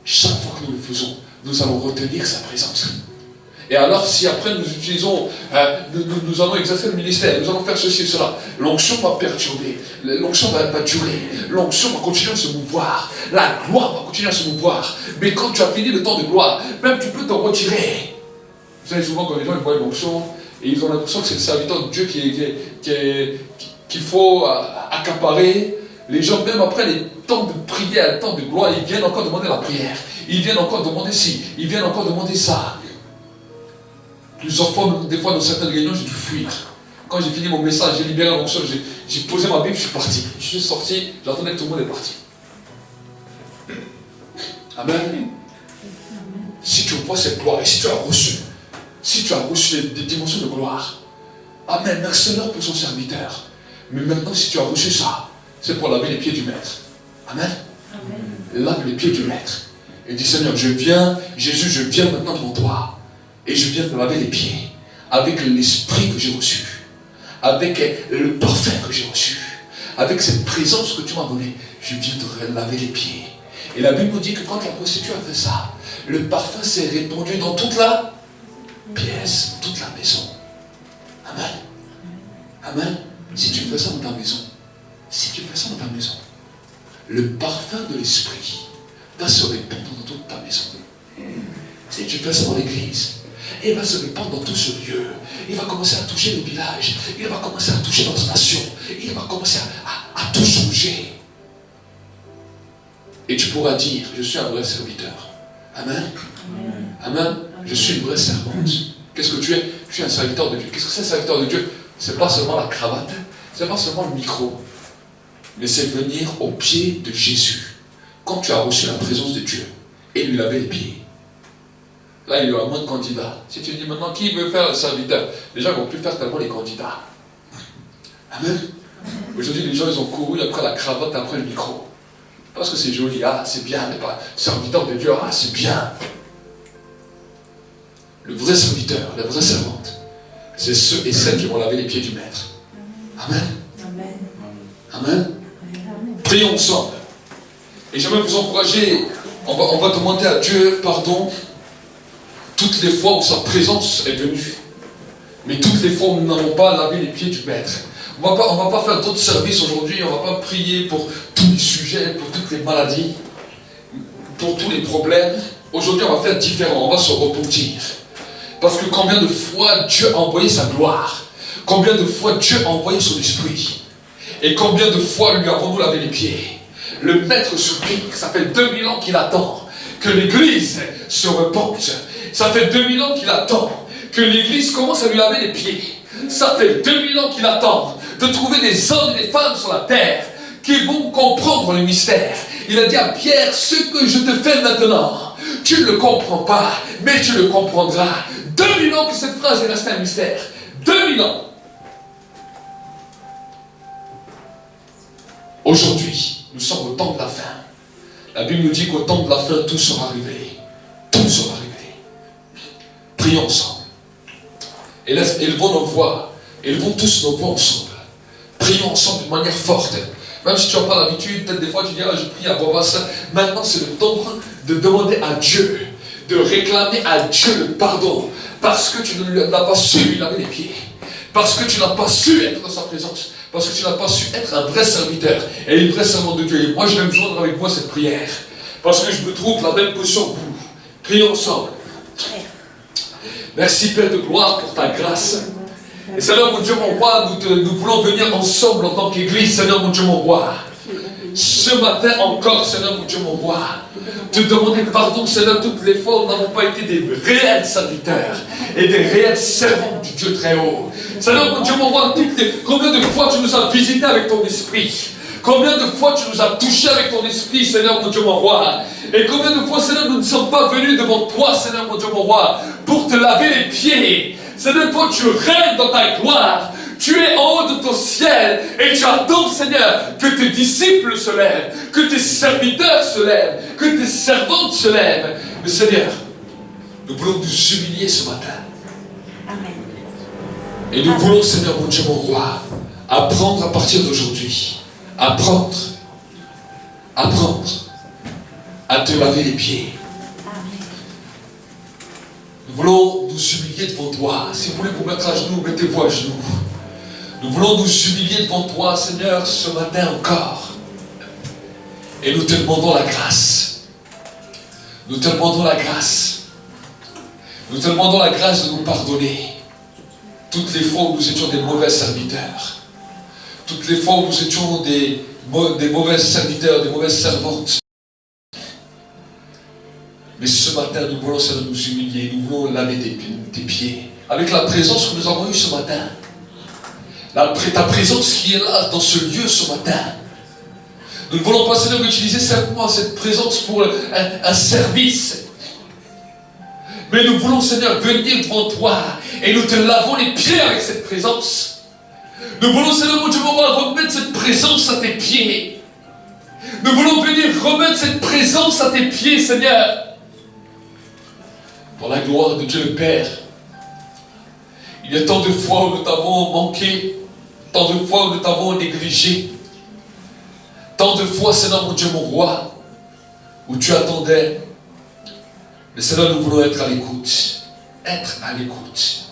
Chaque fois que nous le faisons, nous allons retenir sa présence. Et alors, si après nous utilisons, nous allons exercer le ministère, nous allons faire ceci, cela, l'onction va perturber, l'onction va durer, l'onction va continuer à se mouvoir, la gloire va continuer à se mouvoir. Mais quand tu as fini le temps de gloire, même tu peux t'en retirer. Vous savez, souvent quand les gens ils voient l'onction, et ils ont l'impression que c'est le serviteur de Dieu qu'il faut accaparer. Les gens, même après les temps de prière, les temps de gloire, ils viennent encore demander la prière. Ils viennent encore demander ci, ils viennent encore demander ça. Plusieurs fois, des fois dans certaines réunions, j'ai dû fuir. Quand j'ai fini mon message, j'ai libéré l'onction, j'ai posé ma Bible, je suis parti. Je suis sorti, j'attendais que tout le monde est parti. Amen. Si tu vois cette gloire, et si tu as reçu des dimensions de gloire, Amen, merci Seigneur pour son serviteur. Mais maintenant, si tu as reçu ça, c'est pour laver les pieds du maître. Amen. Amen. Lave les pieds du maître. Et dis Seigneur, je viens, Jésus, je viens maintenant devant toi. Et je viens te laver les pieds. Avec l'esprit que j'ai reçu. Avec le parfum que j'ai reçu. Avec cette présence que tu m'as donnée. Je viens te laver les pieds. Et la Bible nous dit que quand la prostituée a fait ça, le parfum s'est répandu dans toute la pièce, toute la maison. Amen. Amen. Si tu fais ça dans ta maison, le parfum de l'esprit va se répandre dans toute ta maison. Si tu fais ça dans l'église, il va se répandre dans tout ce lieu. Il va commencer à toucher le village. Il va commencer à toucher notre nation. Il va commencer à tout changer. Et tu pourras dire, je suis un vrai serviteur. Amen. Amen. Amen. Je suis une vraie servante. Qu'est-ce que tu es? Je suis un serviteur de Dieu. Qu'est-ce que c'est un serviteur de Dieu? Ce n'est pas seulement la cravate. Ce n'est pas seulement le micro. Mais c'est venir au pied de Jésus. Quand tu as reçu la présence de Dieu et lui laver les pieds. Là, il y aura moins de candidats. Si tu dis maintenant, qui veut faire le serviteur? Les gens ne vont plus faire tellement les candidats. Amen. Aujourd'hui, les gens, ils ont couru après la cravate, après le micro. Parce que c'est joli, ah, c'est bien, mais pas serviteur de Dieu, ah, c'est bien. Le vrai serviteur, la vraie servante, c'est ceux et celles qui vont laver les pieds du maître. Amen. Amen. Amen. Prions ensemble. Et j'aimerais vous encourager, on va demander à Dieu pardon toutes les fois où sa présence est venue. Mais toutes les fois où nous n'avons pas lavé les pieds du Maître. On va pas faire d'autres services aujourd'hui, on ne va pas prier pour tous les sujets, pour toutes les maladies, pour tous les problèmes. Aujourd'hui, on va faire différent, on va se repentir. Parce que combien de fois Dieu a envoyé sa gloire, combien de fois Dieu a envoyé son esprit, et combien de fois lui avons-nous lavé les pieds. Le Maître supplie, ça fait 2000 ans qu'il attend que l'Église se repente. Ça fait 2000 ans qu'il attend que l'Église commence à lui laver les pieds. Ça fait 2000 ans qu'il attend de trouver des hommes et des femmes sur la terre qui vont comprendre le mystère. Il a dit à Pierre, ce que je te fais maintenant, tu ne le comprends pas, mais tu le comprendras. 2000 ans que cette phrase est restée un mystère. 2000 ans. Aujourd'hui, nous sommes au temps de la fin. La Bible nous dit qu'au temps de la fin, tout sera révélé. Tout sera révélé. Prions ensemble. Élevons nos voix. Élevons tous nos voix ensemble. Prions ensemble de manière forte. Même si tu n'as pas l'habitude, peut-être des fois tu dis, je prie à voix basse. Maintenant, c'est le temps de demander à Dieu, de réclamer à Dieu le pardon. Parce que tu n'as pas su lui laver les pieds. Parce que tu n'as pas su être dans sa présence. Parce que tu n'as pas su être un vrai serviteur et un vrai servant de Dieu. Et moi, je vais me joindre avec vous à cette prière. Parce que je me trouve dans la même position que vous. Prions ensemble. Merci Père de gloire pour ta grâce. Et Seigneur mon Dieu mon roi, nous voulons venir ensemble en tant qu'Église, Seigneur mon Dieu mon roi. Ce matin encore, Seigneur mon Dieu mon roi, te demander pardon, Seigneur, toutes les fois où nous n'avons pas été des réels serviteurs et des réels servants du Dieu très haut. Seigneur mon Dieu mon roi, combien de fois tu nous as visités avec ton esprit? Combien de fois tu nous as touchés avec ton esprit, Seigneur mon Dieu mon roi? Et combien de fois, Seigneur, nous ne sommes pas venus devant toi, Seigneur mon Dieu mon roi, pour te laver les pieds. Seigneur, toi tu règnes dans ta gloire. Tu es en haut de ton ciel et tu attends, Seigneur, que tes disciples se lèvent, que tes serviteurs se lèvent, que tes servantes se lèvent. Mais Seigneur, nous voulons nous humilier ce matin. Amen. Et nous voulons, Seigneur mon Dieu mon roi, apprendre à partir d'aujourd'hui, apprendre à te laver les pieds. Nous voulons nous humilier devant toi. Si vous voulez vous mettre à genoux, mettez-vous à genoux. Nous voulons nous humilier devant toi, Seigneur, ce matin encore. Et nous te demandons la grâce. Nous te demandons la grâce. Nous te demandons la grâce de nous pardonner. Toutes les fois où nous étions des mauvais serviteurs. Toutes les fois où nous étions des mauvais serviteurs, des mauvaises servantes. Mais ce matin, nous voulons, Seigneur, nous humilier. Nous voulons laver tes pieds. Avec la présence que nous avons eue ce matin. Ta présence qui est là, dans ce lieu ce matin. Nous ne voulons pas, Seigneur, utiliser simplement cette présence pour un service. Mais nous voulons, Seigneur, venir devant toi et nous te lavons les pieds avec cette présence. Nous voulons, Seigneur, mon Dieu, remettre cette présence à tes pieds. Nous voulons venir remettre cette présence à tes pieds, Seigneur. Pour la gloire de Dieu le Père. Il y a tant de fois où nous t'avons manqué, tant de fois où nous t'avons négligé, tant de fois, Seigneur mon Dieu, mon roi, où tu attendais. Mais Seigneur, nous voulons être à l'écoute. Être à l'écoute.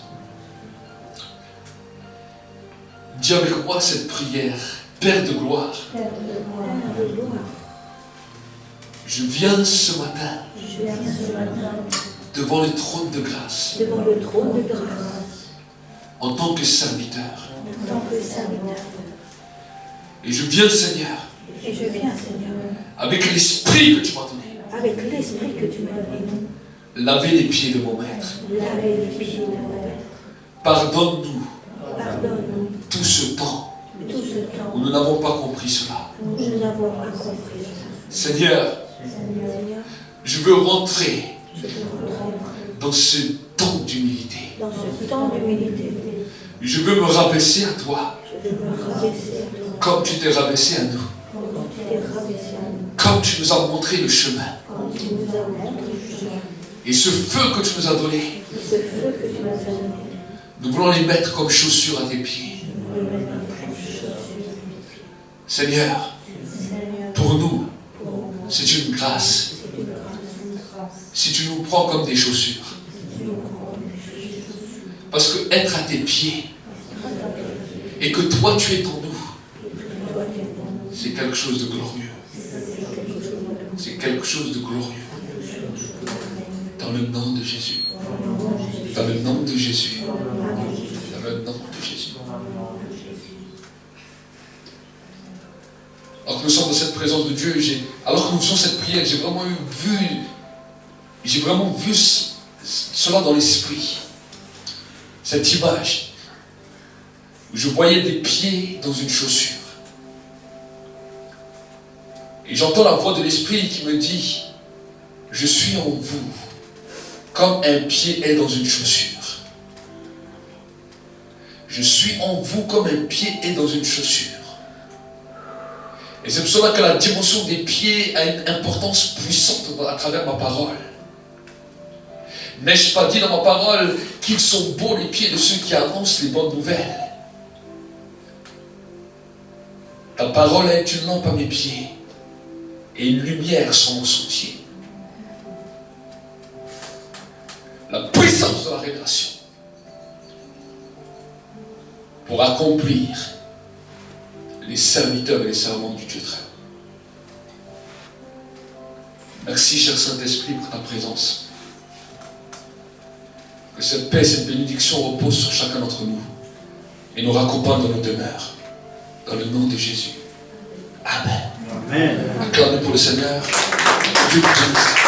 Dis avec moi cette prière. Père de gloire. Je viens ce matin. Devant le trône de grâce. En tant que serviteur. Et je viens, Seigneur. Avec l'esprit que tu m'as donné. Laver les pieds de mon maître. Pardonne-nous. Tout ce temps où nous n'avons pas compris cela. Seigneur, je veux rentrer dans ce temps d'humilité. Je veux me rabaisser à toi. Comme tu t'es rabaissé à nous. Comme tu nous as montré le chemin. Et ce feu que tu nous as donné, nous voulons les mettre comme chaussures à tes pieds. Seigneur, pour nous, C'est une grâce. Si tu nous prends comme des chaussures. Parce que être à tes pieds et que toi tu es en nous, c'est quelque chose de glorieux. C'est quelque chose de glorieux. Dans le nom de Jésus. Dans le nom de Jésus. Dans le nom de Jésus. Alors que nous sommes dans cette présence de Dieu, alors que nous faisons cette prière, j'ai vraiment vu cela dans l'esprit. Cette image où je voyais des pieds dans une chaussure. Et j'entends la voix de l'esprit qui me dit, je suis en vous comme un pied est dans une chaussure. Je suis en vous comme un pied est dans une chaussure. Et c'est pour cela que la dimension des pieds a une importance puissante à travers ma parole. N'ai-je pas dit dans ma parole qu'ils sont beaux les pieds de ceux qui annoncent les bonnes nouvelles? Ta parole est une lampe à mes pieds et une lumière sur mon sentier. La puissance de la révélation pour accomplir les serviteurs et les servantes du Dieu très haut. Merci, cher Saint-Esprit, pour ta présence. Que cette paix, cette bénédiction repose sur chacun d'entre nous et nous raccompagne dans nos demeures. Dans le nom de Jésus. Amen. Amen. Acclamez pour le Seigneur. Dieu vous bénisse.